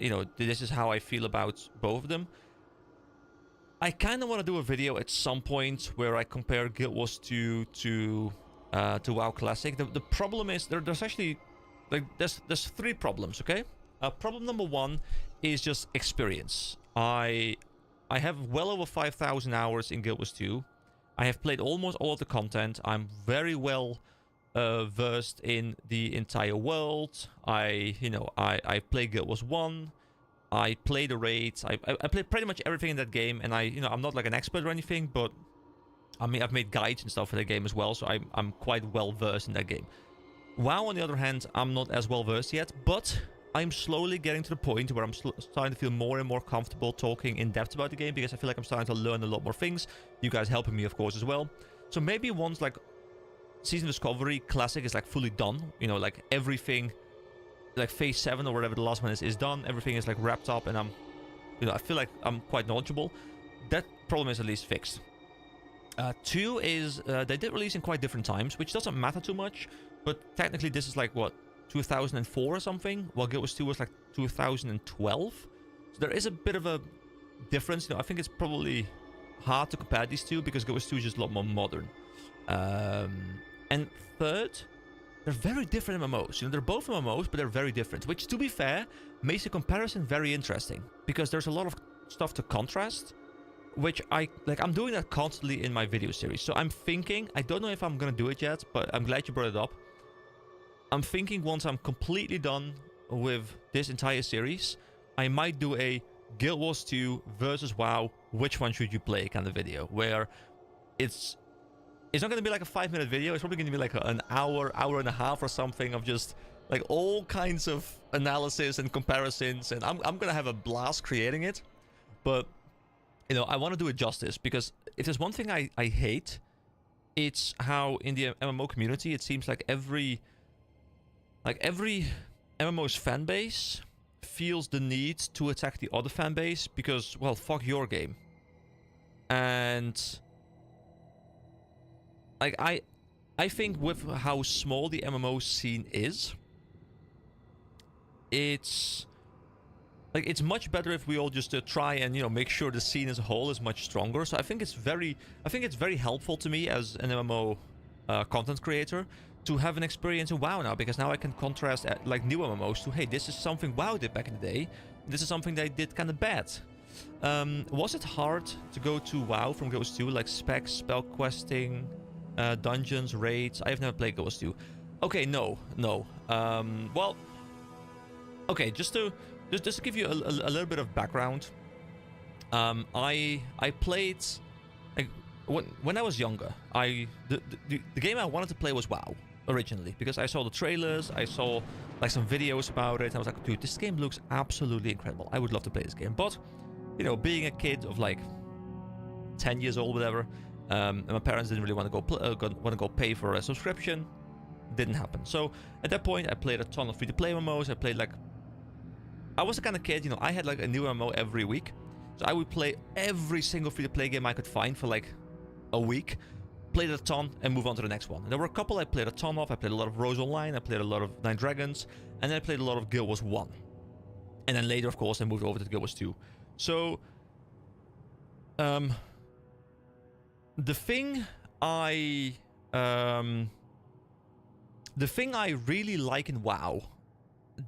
Speaker 1: You know, this is how I feel about both of them. I kind of want to do a video at some point where I compare Guild Wars 2 to WoW Classic. The problem is there's actually like there's 3 problems. Okay, problem number 1 is just experience. I have well over 5,000 hours in Guild Wars 2. I have played almost all of the content. I'm very well versed in the entire world. I play Guild Wars 1. I play the raids. I play pretty much everything in that game, and I'm not like an expert or anything, but I mean I've made guides and stuff for that game as well, so I'm quite well versed in that game. WoW, on the other hand, I'm not as well versed yet, but I'm slowly getting to the point where I'm starting to feel more and more comfortable talking in depth about the game, because I feel like I'm starting to learn a lot more things. You guys helping me, of course, as well. So maybe once like Season Discovery Classic is like fully done, you know, like everything, like phase 7 or whatever the last one is done, everything is like wrapped up, and I'm, you know, I feel like I'm quite knowledgeable. That problem is at least fixed. 2 is they did release in quite different times, which doesn't matter too much, but technically this is like what, 2004 or something, while Guild Wars 2 was like 2012. So there is a bit of a difference. You know, I think it's probably hard to compare these two because Guild Wars 2 is just a lot more modern. And third, they're very different MMOs. You know, they're both MMOs, but they're very different, which, to be fair, makes the comparison very interesting because there's a lot of stuff to contrast, which I'm doing that constantly in my video series. So I'm thinking, I don't know if I'm gonna do it yet, but I'm glad you brought it up. I'm thinking once I'm completely done with this entire series, I might do a Guild Wars 2 versus WoW, which one should you play kind of video, where it's not going to be like a 5-minute video. It's probably going to be like an hour and a half or something of just like all kinds of analysis and comparisons, and I'm going to have a blast creating it. But, you know, I want to do it justice, because if there's one thing I hate, it's how in the MMO community it seems like every MMO's fan base feels the need to attack the other fan base because, well, fuck your game. And like I think with how small the MMO scene is, it's like, it's much better if we all just try and, you know, make sure the scene as a whole is much stronger. So I think it's very helpful to me as an MMO content creator to have an experience in WoW now, because now I can contrast like new MMOs to, hey, this is something WoW did back in the day. This is something they did kind of bad. Was it hard to go to WoW from Ghost 2, like specs, spell questing, dungeons, raids? I have never played Ghost 2. Okay, no. Well, okay, just to give you a little bit of background. I played, like, when I was younger. The game I wanted to play was WoW originally, because I saw the trailers, I saw like some videos about it. I was like, dude, this game looks absolutely incredible. I would love to play this game. But, you know, being a kid of like 10 years old, whatever, and my parents didn't really want to go pay for a subscription. Didn't happen. So at that point, I played a ton of free-to-play MMOs. I was the kind of kid, you know, I had like a new MMO every week. So I would play every single free-to-play game I could find for like a week, played a ton, and move on to the next one. And there were a couple I played a ton of. I played a lot of Rose Online, I played a lot of Nine Dragons, and then I played a lot of Guild Wars 1. And then later, of course, I moved over to Guild Wars 2. So, the thing I really like in WoW,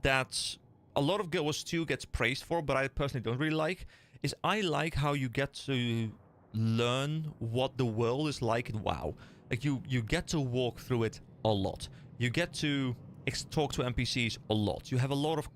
Speaker 1: that a lot of Guild Wars 2 gets praised for, but I personally don't really like, is I like how you get to learn what the world is like in WoW. Like, you get to walk through it a lot. You get to talk to NPCs a lot. You have a lot of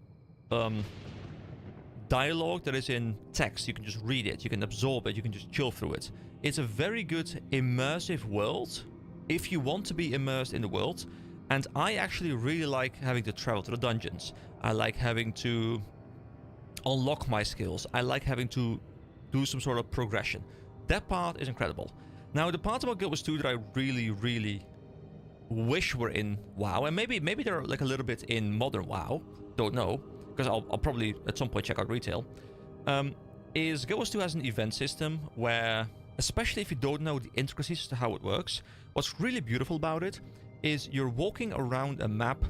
Speaker 1: dialogue that is in text. You can just read it, you can absorb it, you can just chill through it. It's a very good immersive world if you want to be immersed in the world. And I actually really like having to travel to the dungeons. I like having to unlock my skills. I like having to do some sort of progression. That part is incredible. Now, the parts about Guild Wars 2 that I really, really wish were in WoW, and maybe they're like a little bit in modern WoW, don't know, because I'll probably at some point check out retail, is Guild Wars 2 has an event system where, especially if you don't know the intricacies as to how it works, what's really beautiful about it is you're walking around a map,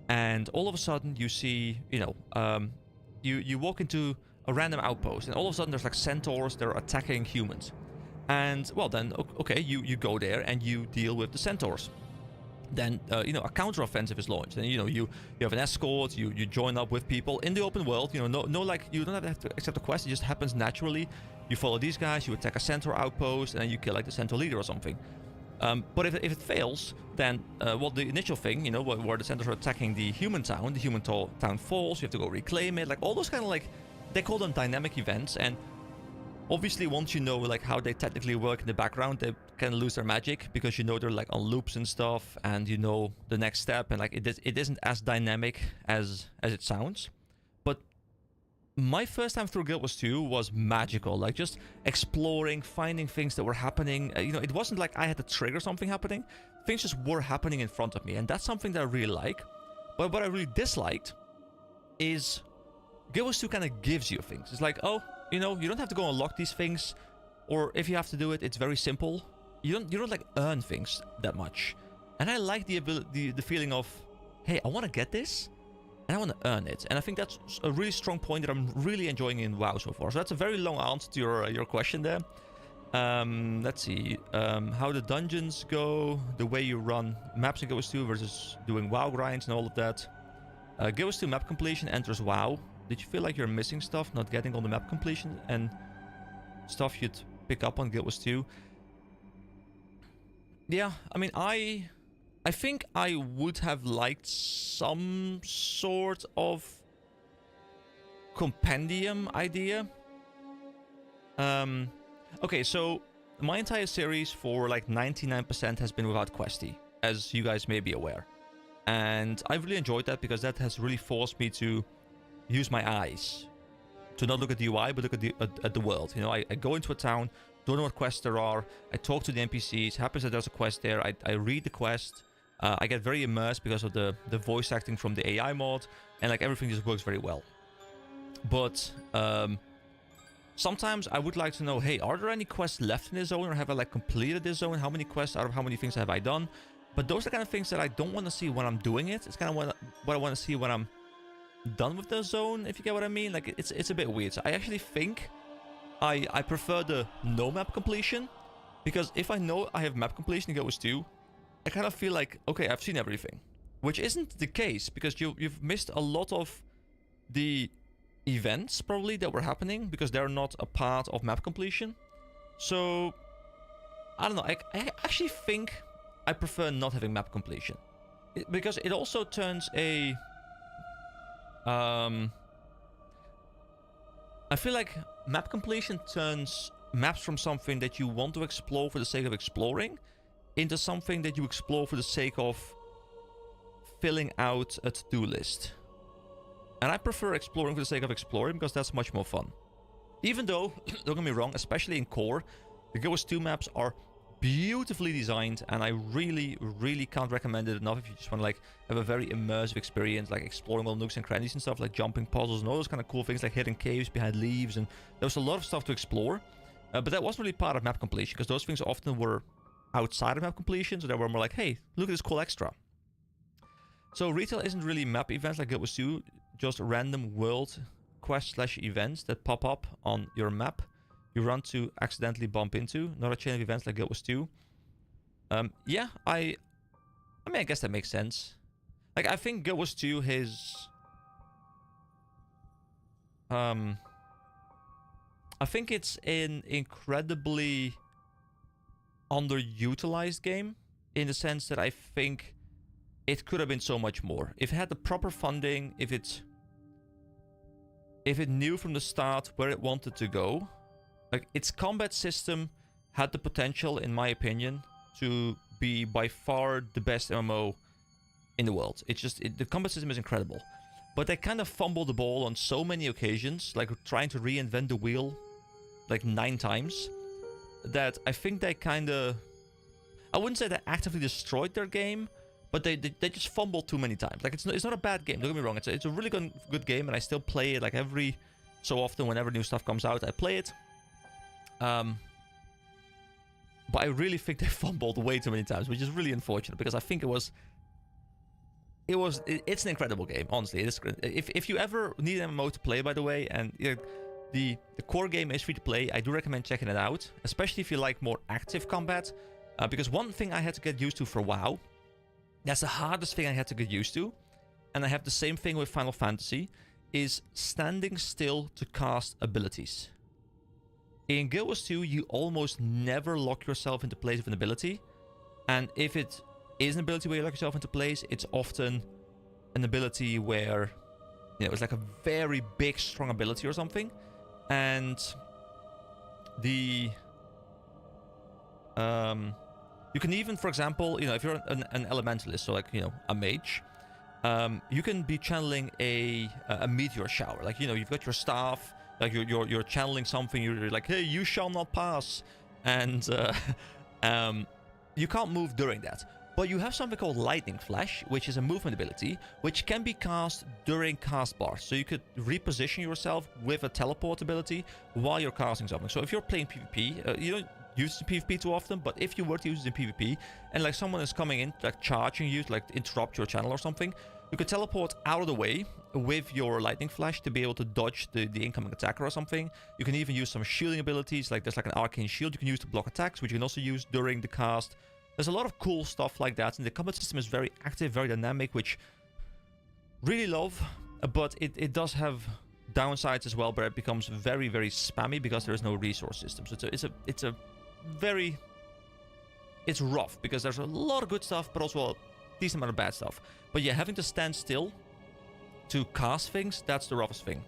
Speaker 1: and all of a sudden you see, you know, you walk into a random outpost, and all of a sudden there's like centaurs that are attacking humans. And, well, then, okay, you go there and you deal with the centaurs. Then, you know, a counter-offensive is launched, and, you know, you have an escort, you join up with people in the open world, you know, no, like, you don't have to accept a quest, it just happens naturally. You follow these guys, you attack a centaur outpost, and then you kill, like, the centaur leader or something. But if it fails, then, well, the initial thing, you know, where the centaurs are attacking the human town town falls, you have to go reclaim it, like, all those kind of, like, they call them dynamic events, and obviously once you know, like, how they technically work in the background, they can lose their magic, because you know they're, like, on loops and stuff, and you know the next step, and, like, it isn't as dynamic as it sounds. But my first time through Guild Wars 2 was magical, like, just exploring, finding things that were happening. You know, it wasn't like I had to trigger something happening. Things just were happening in front of me, and that's something that I really like. But what I really disliked is Guild Wars 2 kind of gives you things. It's like, oh, you know, you don't have to go unlock these things, or if you have to do it, it's very simple. You don't like earn things that much. And I like the ability, the feeling of, hey, I want to get this, and I want to earn it. And I think that's a really strong point that I'm really enjoying in WoW so far. So that's a very long answer to your question there. Let's see, how the dungeons go, the way you run maps in Guild Wars 2 versus doing WoW grinds and all of that. Guild Wars 2 map completion enters WoW. Did you feel like you're missing stuff, not getting all the map completion and stuff you'd pick up on Guild Wars 2? Yeah, I mean, I think I would have liked some sort of compendium idea. Okay, so my entire series for like 99% has been without Questy, as you guys may be aware. And I've really enjoyed that, because that has really forced me to use my eyes, to not look at the UI, but look at the world. You know, I go into a town, don't know what quests there are, I talk to the NPCs, happens that there's a quest there, I read the quest, I get very immersed because of the voice acting from the AI mod, and like everything just works very well. But sometimes I would like to know, hey, are there any quests left in this zone, or have I like completed this zone? How many quests out of how many things have I done? But those are the kind of things that I don't want to see when I'm doing it. It's kind of what I want to see when I'm done with the zone, if you get what I mean. Like, it's a bit weird. So I actually think I prefer the no map completion, because if I know I have map completion in Guild Wars 2, I kind of feel like, okay, I've seen everything. Which isn't the case, because you've missed a lot of the events, probably, that were happening, because they're not a part of map completion. So, I don't know, I actually think I prefer not having map completion. Because it also turns a... I feel like map completion turns maps from something that you want to explore for the sake of exploring into something that you explore for the sake of filling out a to-do list. And I prefer exploring for the sake of exploring, because that's much more fun. Even though, don't get me wrong, especially in core, the Guild Wars 2 maps are beautifully designed, and I really, really can't recommend it enough if you just want to like have a very immersive experience, like exploring all nooks and crannies and stuff, like jumping puzzles and all those kind of cool things, like hidden caves behind leaves, and there was a lot of stuff to explore. But that wasn't really part of map completion, because those things often were outside of map completion, so they were more like, hey, look at this cool extra. So retail isn't really map events like Guild Wars 2, just random world quest/events that pop up on your map you run to accidentally bump into, not a chain of events like Guild Wars 2. Yeah, I mean, I guess that makes sense. Like, I think Guild Wars 2 is... I think it's an incredibly underutilized game, in the sense that I think it could have been so much more. If it had the proper funding, if it knew from the start where it wanted to go. Like, its combat system had the potential, in my opinion, to be by far the best MMO in the world. It's just, the combat system is incredible. But they kind of fumbled the ball on so many occasions, like trying to reinvent the wheel like 9 times, that I think they kind of... I wouldn't say they actively destroyed their game, but they just fumbled too many times. Like, it's not a bad game, don't get me wrong. It's a really good game, and I still play it like every so often whenever new stuff comes out. I play it. But I really think they fumbled way too many times, which is really unfortunate, because I think it's an incredible game, honestly. It is. If you ever need an MMO to play, by the way, and the core game is free to play, I do recommend checking it out, especially if you like more active combat. Because one thing I had to get used to for WoW, that's the hardest thing I had to get used to, and I have the same thing with Final Fantasy, is standing still to cast abilities. In Guild Wars 2, you almost never lock yourself into place with an ability. And if it is an ability where you lock yourself into place, it's often an ability where, you know, it's like a very big, strong ability or something. And the... you can even, for example, you know, if you're an elementalist, so like, you know, a mage, you can be channeling a meteor shower. Like, you know, you've got your staff... Like, you're channeling something, you're like, hey, you shall not pass. And you can't move during that. But you have something called Lightning Flash, which is a movement ability, which can be cast during cast bars. So you could reposition yourself with a teleport ability while you're casting something. So if you're playing PvP, you don't use it in PvP too often, but if you were to use it in PvP, and like someone is coming in, like charging you to like interrupt your channel or something, you could teleport out of the way with your Lightning Flash to be able to dodge the incoming attacker or something. You can even use some shielding abilities, like there's like an arcane shield you can use to block attacks, which you can also use during the cast. There's a lot of cool stuff like that, and the combat system is very active, very dynamic, which really love, but it does have downsides as well, where it becomes very, very spammy because there is no resource system. So it's rough, because there's a lot of good stuff, but also a decent amount of bad stuff. But yeah, having to stand still to cast things, that's the roughest thing.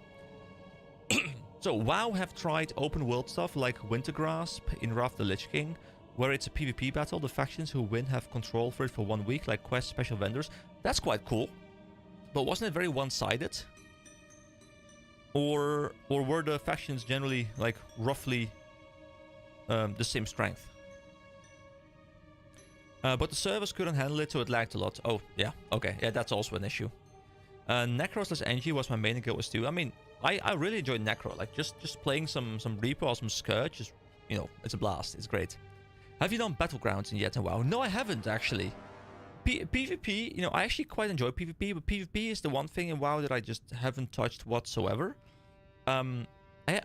Speaker 1: So WoW have tried open world stuff like Wintergrasp in Wrath of the Lich King, where it's a PvP battle. The factions who win have control for it for 1 week, like quest special vendors. That's quite cool. But wasn't it very one-sided? Or were the factions generally like roughly the same strength? But the servers couldn't handle it, so it lagged a lot. Oh, yeah. Okay. Yeah, that's also an issue. Necro/NG was my main in Guild Wars 2. I mean, I really enjoyed Necro. Like, just playing some Reaper or some Scourge, just, you know, it's a blast. It's great. Have you done Battlegrounds yet? WoW? No, I haven't, actually. PvP, you know, I actually quite enjoy PvP, but PvP is the one thing in WoW that I just haven't touched whatsoever. I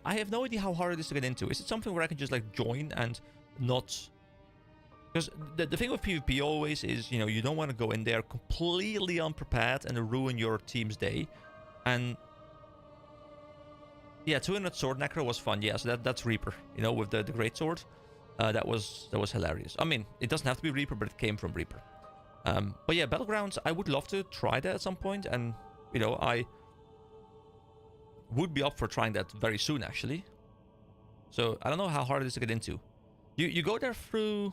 Speaker 1: have no idea how hard it is to get into. Is it something where I can just like join and not? Because the thing with PvP always is, you know, you don't want to go in there completely unprepared and ruin your team's day. And yeah, 200 sword necro was fun. Yeah, so that's Reaper, you know, with the great sword. That was hilarious. I mean, it doesn't have to be Reaper, but it came from Reaper. But yeah, Battlegrounds, I would love to try that at some point, and you know, I would be up for trying that very soon, actually. So I don't know how hard it is to get into. You go there through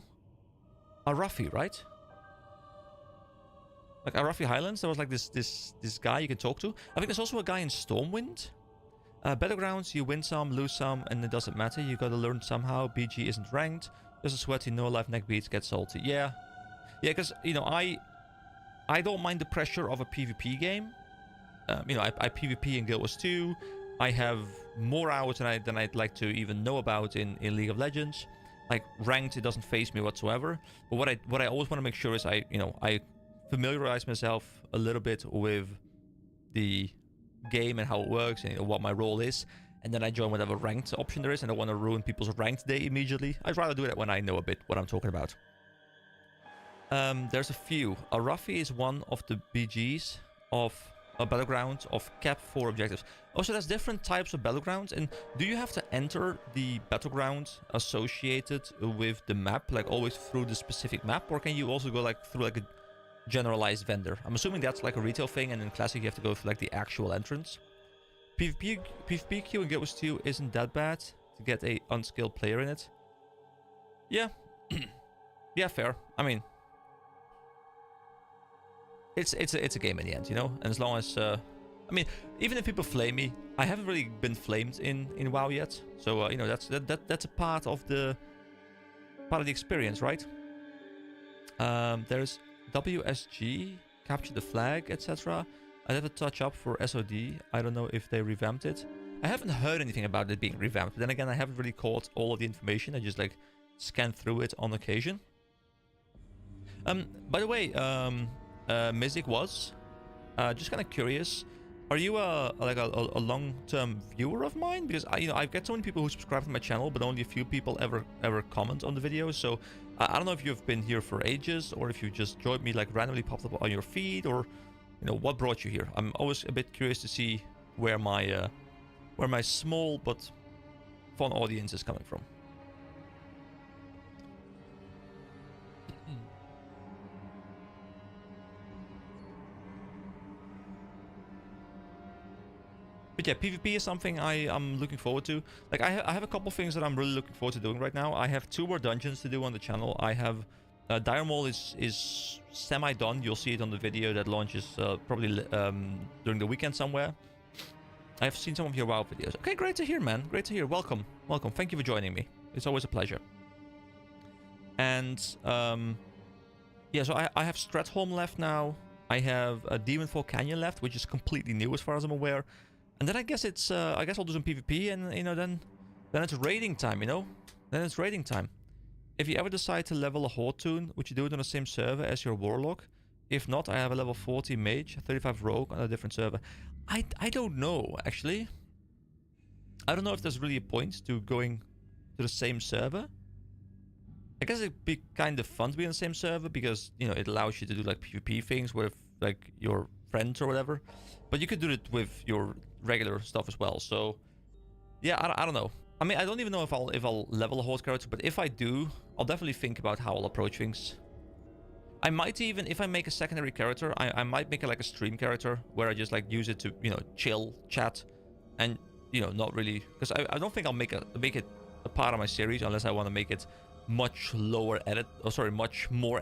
Speaker 1: Arathi, right? Like Arathi Highlands, there was like this guy you can talk to. I think there's also a guy in Stormwind. Battlegrounds, you win some, lose some, and it doesn't matter. You gotta learn somehow. BG isn't ranked. There's a sweaty, no life, neck beats, get salty. Yeah, because you know, I don't mind the pressure of a PvP game. You know, I PvP in Guild Wars 2. I have more hours than I'd like to even know about in League of Legends. Like ranked, it doesn't faze me whatsoever. But what I always want to make sure is I familiarize myself a little bit with the game and how it works and, you know, what my role is, and then I join whatever ranked option there is, and I want to ruin people's ranked day immediately. I'd rather do that when I know a bit what I'm talking about. There's a few. Arathi is one of the BGs of a battleground of cap 4 objectives. Also, there's different types of battlegrounds, and do you have to enter the battleground associated with the map, like always through the specific map, or can you also go like through like a generalized vendor? I'm assuming that's like a retail thing, and in Classic you have to go for like the actual entrance. PvP queue in Guild Wars 2 isn't that bad to get a unskilled player in it. Yeah. Yeah, fair. I mean, it's a game in the end, you know? And as long as I mean, even if people flame me, I haven't really been flamed in WoW yet. So you know, that's a part of the experience, right? There's WSG, capture the flag, etc. I have a touch up for SOD. I don't know if they revamped it. I haven't heard anything about it being revamped. But then again, I haven't really caught all of the information. I just like scan through it on occasion. By the way, Mizik was just kind of curious. Are you a long-term viewer of mine? Because I get so many people who subscribe to my channel, but only a few people ever comment on the videos. So I don't know if you've been here for ages, or if you just joined me like randomly popped up on your feed, or you know what brought you here. I'm always a bit curious to see where my small but fun audience is coming from. But yeah, PvP is something I'm looking forward to. Like I have a couple things that I'm really looking forward to doing right now. I have 2 more dungeons to do on the channel. I have Dire Maul is semi-done. You'll see it on the video that launches probably during the weekend somewhere. I've seen some of your WoW videos. Okay, great to hear, man. Great to hear. Welcome. Welcome. Thank you for joining me. It's always a pleasure. And yeah, so I have Stratholm left now. I have a Demonfall Canyon left, which is completely new as far as I'm aware. And then I guess it's I guess I'll do some PvP, and you know, then it's raiding time, you know? Then it's raiding time. If you ever decide to level a Horde Toon, would you do it on the same server as your Warlock? If not, I have a level 40 Mage, 35 Rogue on a different server. I don't know, actually. I don't know if there's really a point to going to the same server. I guess it'd be kind of fun to be on the same server, because, you know, it allows you to do like PvP things with like your friends or whatever. But you could do it with your regular stuff as well. So yeah, I don't know. I mean, I don't even know if I'll level a Horde character, but if I do, I'll definitely think about how I'll approach things. I might even, if I make a secondary character, I might make it like a stream character where I just like use it to, you know, chill, chat, and you know, not really, because I don't think I'll make it a part of my series unless I want to make it much more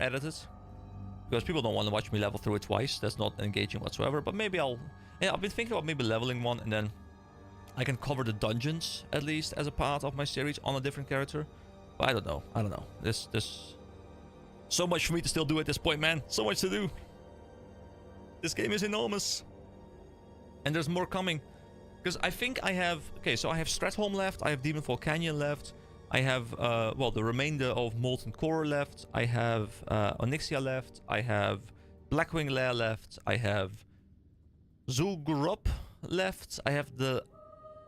Speaker 1: edited. Because people don't want to watch me level through it twice. That's not engaging whatsoever. But maybe I've been thinking about maybe leveling one, and then I can cover the dungeons at least as a part of my series on a different character. But I don't know. This so much for me to still do at this point, man. So much to do. This game is enormous. And there's more coming. Because I think I have... Okay, so I have Stratholm left. I have Demonfall Canyon left. I have, well, the remainder of Molten Core left. I have Onyxia left. I have Blackwing Lair left. I have Zul'Gurub left. I have the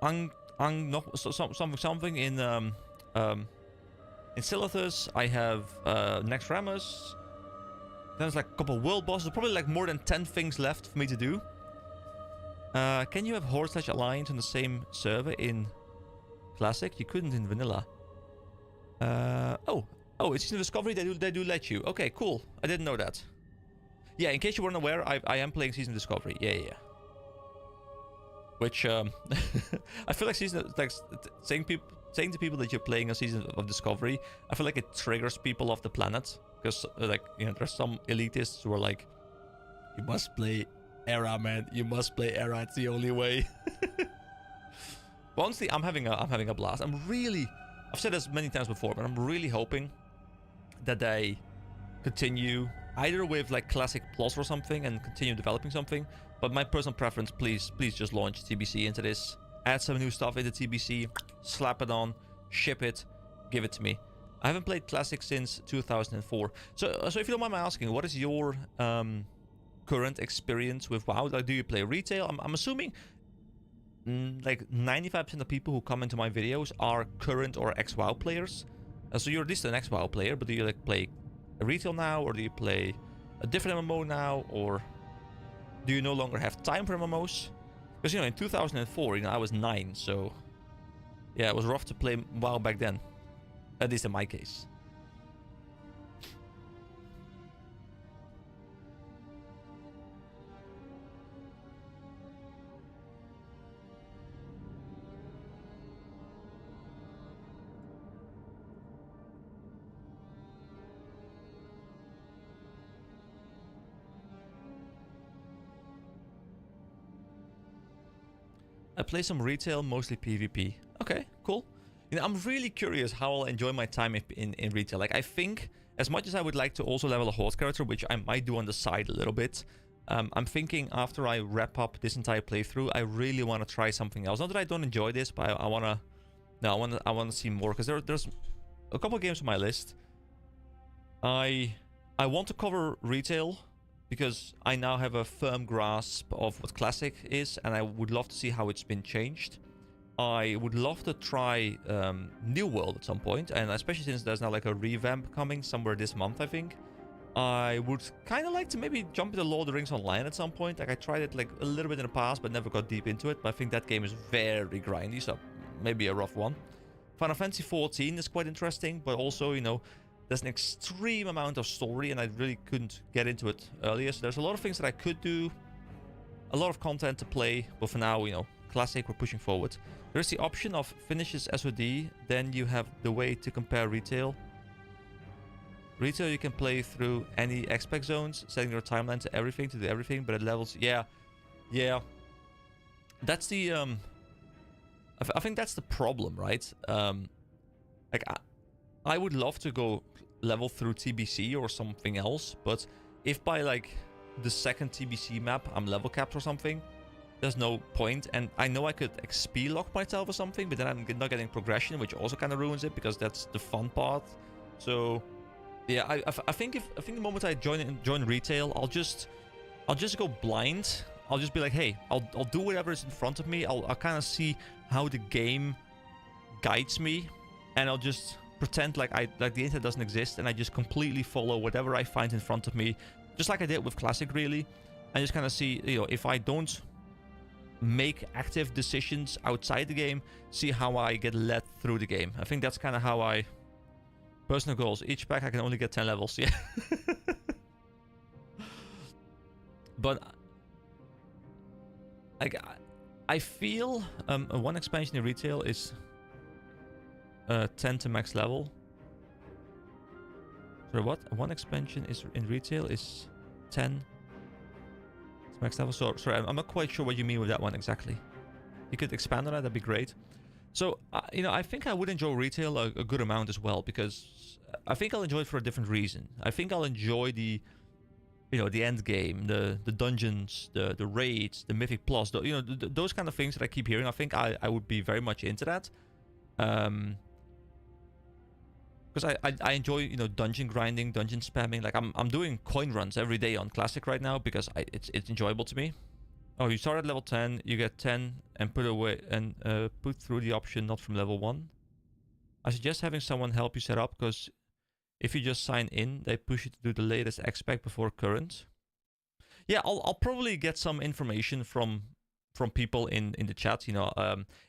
Speaker 1: something in Silithus. I have Next Ramus. Then there's like a couple of world bosses. Probably like more than 10 things left for me to do. Can you have Horde/Alliance on the same server in Classic? You couldn't in Vanilla. Oh, it's Season of Discovery. They do let you. Okay, cool. I didn't know that. Yeah, in case you weren't aware, I am playing Season of Discovery. Yeah. Which I feel like saying to people that you're playing a Season of Discovery, I feel like it triggers people off the planet, because like, you know, there's some elitists who are like, you must play Era, man. You must play Era. It's the only way. But honestly, I'm having a blast. I've said this many times before, but I'm really hoping that they continue either with like Classic Plus or something and continue developing something. But my personal preference, please just launch TBC into this. Add some new stuff into TBC, slap it on, ship it, give it to me. I haven't played Classic since 2004. So if you don't mind me asking, what is your current experience with WoW? Like, do you play retail? I'm assuming like 95% of people who come into my videos are current or ex-WoW players. So you're at least an ex-WoW player, but do you like play a retail now, or do you play a different MMO now, or do you no longer have time for MMOs? Because, you know, in 2004, you know, I was 9, so yeah, it was rough to play WoW back then. At least in my case. I play some retail, mostly PvP. Okay, cool. You know, I'm really curious how I'll enjoy my time in retail. Like, I think, as much as I would like to also level a Horde character, which I might do on the side a little bit, I'm thinking after I wrap up this entire playthrough, I really want to try something else. Not that I don't enjoy this, but I want to see more, because there's a couple of games on my list. I want to cover retail, because I now have a firm grasp of what Classic is, and I would love to see how it's been changed. I would love to try New World at some point, and especially since there's now like a revamp coming somewhere this month, I think. I would kind of like to maybe jump into Lord of the Rings Online at some point. Like, I tried it like a little bit in the past, but never got deep into it. But I think that game is very grindy, so maybe a rough one. Final Fantasy 14 is quite interesting, but also, you know, there's an extreme amount of story, and I really couldn't get into it earlier. So there's a lot of things that I could do, a lot of content to play, but for now, you know, Classic, we're pushing forward. There's the option of finishes SOD, then you have the way to compare retail. Retail, you can play through any expect zones, setting your timeline to everything, to do everything, but at levels, yeah. That's the, I think that's the problem, right? Like, I would love to go level through TBC or something else, but if by like the second TBC map I'm level capped or something, there's no point. And I know I could XP lock myself or something, but then I'm not getting progression, which also kind of ruins it, because that's the fun part. So yeah, I think the moment I join retail, I'll just go blind. I'll just be like, hey, I'll do whatever is in front of me. I'll kind of see how the game guides me, and I'll just pretend like the internet doesn't exist, and I just completely follow whatever I find in front of me, just like I did with Classic, really. And just kind of see, you know, if I don't make active decisions outside the game, see how I get led through the game. I think that's kind of how I... Personal goals. Each pack I can only get 10 levels, yeah. But like, I feel one expansion in retail is 10 to max level. Sorry, what? One expansion is in retail is 10 to max level. So sorry, I'm not quite sure what you mean with that one exactly. You could expand on that, that'd be great. So you know, I think I would enjoy retail a good amount as well, because I think I'll enjoy it for a different reason. I think I'll enjoy the, you know, the end game, the dungeons, the raids, the mythic plus, you know, those kind of things that I keep hearing. I think I would be very much into that. Because because I enjoy, you know, dungeon grinding, dungeon spamming. Like I'm doing coin runs every day on Classic right now because it's enjoyable to me. Oh, you start at level 10, you get 10 and put away and put through the option not from level 1. I suggest having someone help you set up, because if you just sign in, they push you to do the latest expect before current. Yeah, I'll probably get some information from people in the chat. You know,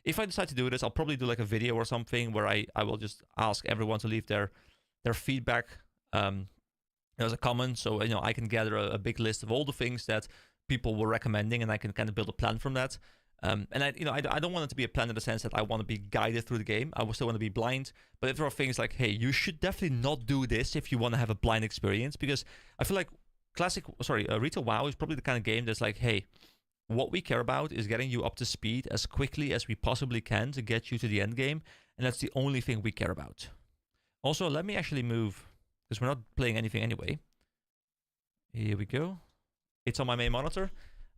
Speaker 1: if I decide to do this, I'll probably do like a video or something where I will just ask everyone to leave their feedback as a comment, so you know I can gather a big list of all the things that people were recommending, and I can kind of build a plan from that. And I don't want it to be a plan in the sense that I want to be guided through the game. I still want to be blind. But if there are things like, hey, you should definitely not do this if you want to have a blind experience, because I feel like Retail WoW is probably the kind of game that's like, hey, what we care about is getting you up to speed as quickly as we possibly can to get you to the end game, and that's the only thing we care about. Also, let me actually move, because we're not playing anything anyway. Here we go. It's on my main monitor.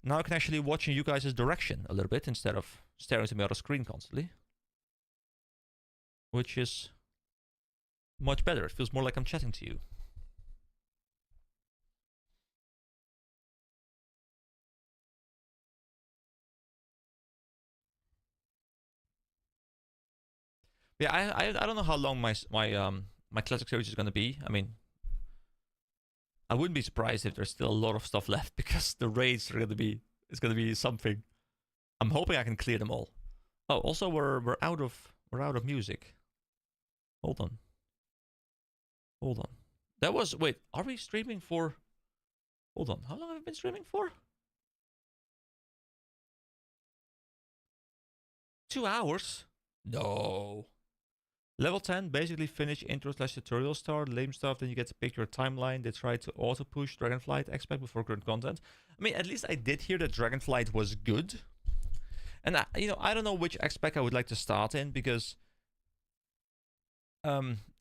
Speaker 1: Now I can actually watch you guys' direction a little bit instead of staring at me on the screen constantly. Which is much better. It feels more like I'm chatting to you. Yeah, I don't know how long my Classic series is gonna be. I mean, I wouldn't be surprised if there's still a lot of stuff left, because the raids are it's gonna be something. I'm hoping I can clear them all. Oh, also we're out of music. Hold on. That was, wait, are we streaming for? Hold on, how long have I been streaming for? 2 hours? No. Level 10, basically finish intro/tutorial start, lame stuff, then you get to pick your timeline. They try to auto-push Dragonflight expect before current content. I mean, at least I did hear that Dragonflight was good. And, you know, I don't know which expect I would like to start in, because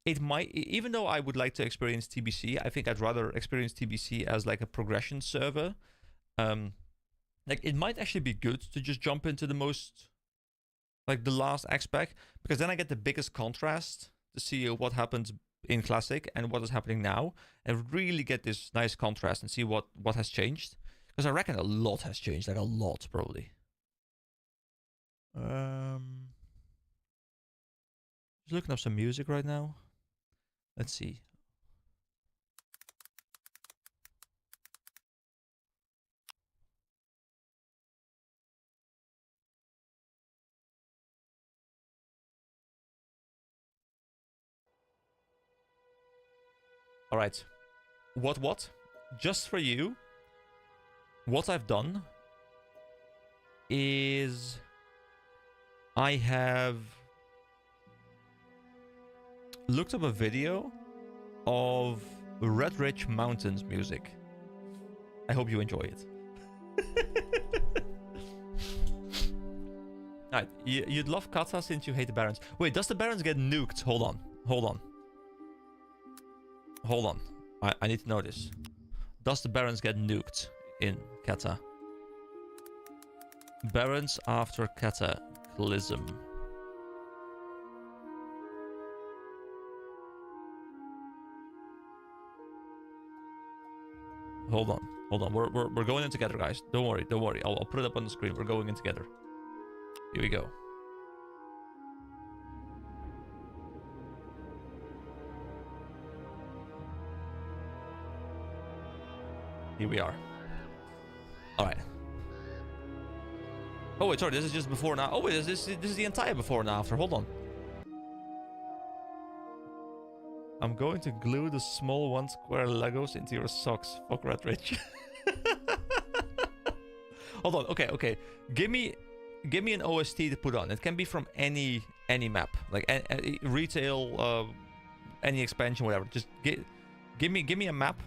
Speaker 1: it might, even though I would like to experience TBC, I think I'd rather experience TBC as like a progression server. Like, it might actually be good to just jump into the most, like the last expect, because then I get the biggest contrast to see what happens in Classic and what is happening now, and really get this nice contrast and see what has changed, because I reckon a lot has changed, like a lot probably. Just looking up some music right now. Let's see. All right. What? Just for you, what I've done is I have looked up a video of Red Ridge Mountains music. I hope you enjoy it. Alright, you'd love Kata since you hate the Barons. Wait, does the Barons get nuked? Hold on. I need to know this. Does the Barons get nuked in Kata? Barons after Cataclysm. Hold on. We're going in together, guys. Don't worry. I'll put it up on the screen. We're going in together. Here we go. Here we are. All right. Oh wait, sorry. This is just before and after. Oh wait, this is the entire before and after. Hold on. I'm going to glue the small 1 square Legos into your socks. Fuck Red Ridge. Hold on. Okay. Give me an OST to put on. It can be from any map, like any retail, any expansion, whatever. Just give me a map.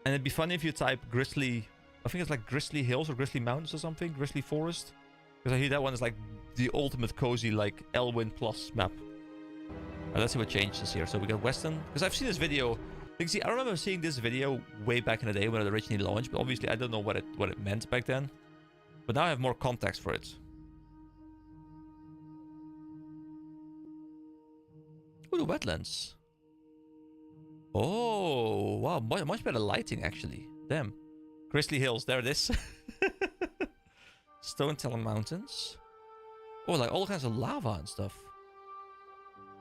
Speaker 1: And it'd be funny if you type Grizzly. I think it's like Grizzly Hills or Grizzly Mountains or something. Grizzly Forest. Because I hear that one is like the ultimate cozy, like Elwyn Plus map. Let's see what changes here. So we got Western. Because I've seen this video. You see, I remember seeing this video way back in the day when it originally launched. But obviously I don't know what it meant back then. But now I have more context for it. Oh, the wetlands. Oh, wow. Much better lighting, actually. Damn. Grizzly Hills, there it is. Stone Talon Mountains. Oh, like all kinds of lava and stuff.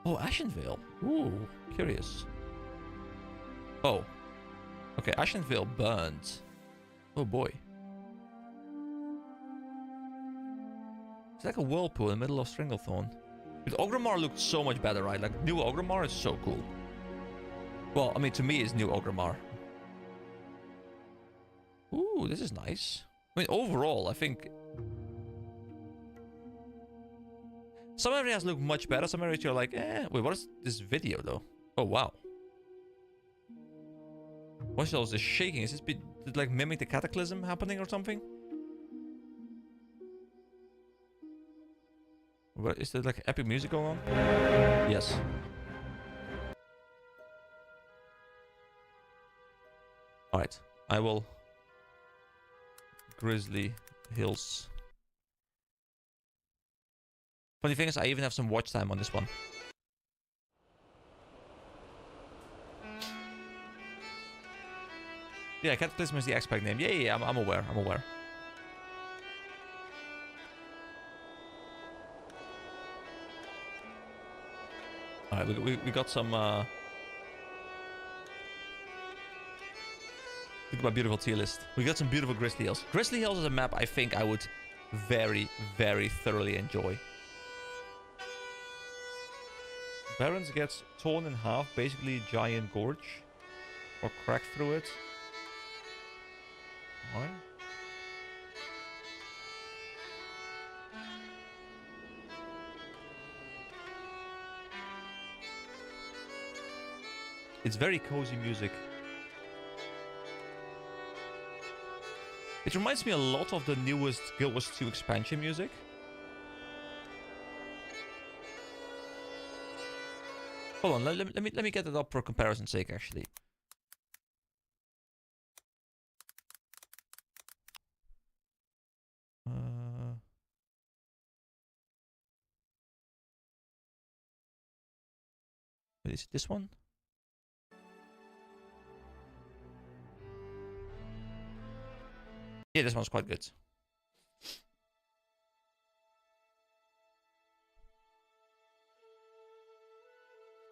Speaker 1: Oh, Ashenvale. Ooh, curious. Oh. Okay, Ashenvale burned. Oh boy. It's like a whirlpool in the middle of Stranglethorn. But Ogrimmar looked so much better, right? Like, new Ogrimmar is so cool. Well, I mean, to me, it's new Ogrimmar. Ooh, this is nice. I mean, overall, I think... some areas look much better. Some areas you're like, eh. Wait, what is this video, though? Oh, wow. What's all this shaking? Is this did, like, mimic the cataclysm happening or something? What, is there, like, epic music going on? Yes. Alright. I will... Grizzly Hills. Funny thing is, I even have some watch time on this one. Yeah, Cataclysm is the expert name. Yeah, I'm aware. I'm aware. Alright, we got some... Look at my beautiful tier list. We got some beautiful Grizzly Hills. Grizzly Hills is a map I think I would very, very thoroughly enjoy. Barrens gets torn in half, basically giant gorge. Or cracked through it. Alright. It's very cozy music. It reminds me a lot of the newest Guild Wars 2 expansion music. Hold on, let me get it up for comparison's sake, actually. Is it this one? Yeah, this one's quite good.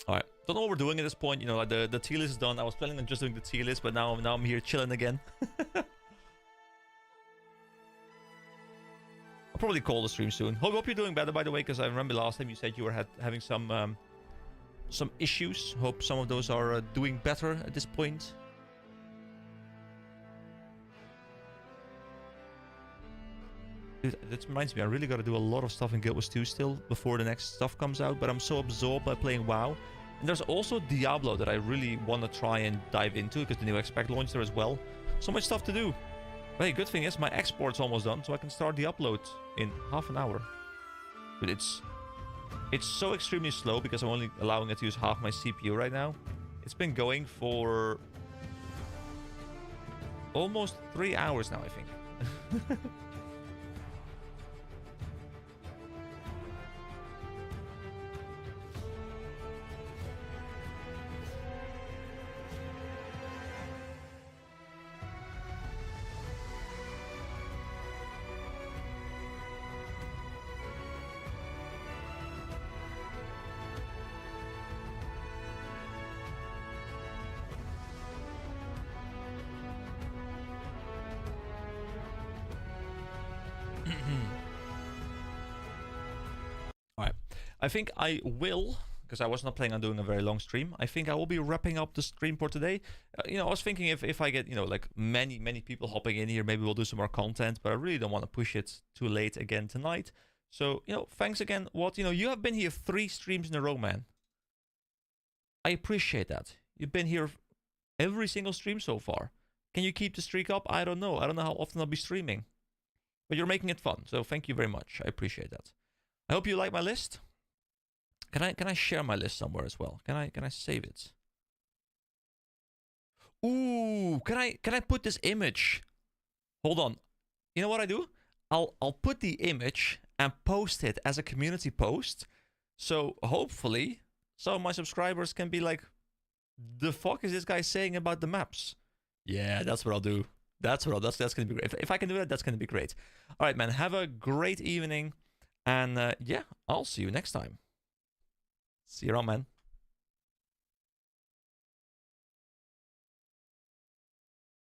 Speaker 1: Alright, don't know what we're doing at this point. You know, like the tier list is done. I was planning on just doing the tier list, but now I'm here chilling again. I'll probably call the stream soon. Hope you're doing better, by the way, because I remember last time you said you were having some issues. Hope some of those are doing better at this point. Dude, that reminds me, I really got to do a lot of stuff in Guild Wars 2 still before the next stuff comes out, but I'm so absorbed by playing WoW. And there's also Diablo that I really want to try and dive into, because the new expect launched there as well. So much stuff to do. But hey, good thing is my export's almost done, so I can start the upload in half an hour. But it's so extremely slow because I'm only allowing it to use half my CPU right now. It's been going for almost 3 hours now, I think. I think I will, because I was not planning on doing a very long stream. I think I will be wrapping up the stream for today. You know, I was thinking if I get, you know, like many people hopping in here, maybe we'll do some more content, but I really don't want to push it too late again tonight. So, you know, thanks again. You know, you have been here 3 streams in a row, man. I appreciate that. You've been here every single stream so far. Can you keep the streak up? I don't know. I don't know how often I'll be streaming. But you're making it fun, so thank you very much. I appreciate that. I hope you like my list. Can I share my list somewhere as well? Can I save it? Ooh, can I put this image? Hold on. You know what I do? I'll put the image and post it as a community post. So hopefully So my subscribers can be like, the fuck is this guy saying about the maps? Yeah, that's what I'll do. That's gonna be great. If I can do that, that's gonna be great. All right, man. Have a great evening, and yeah, I'll see you next time. See you around, man.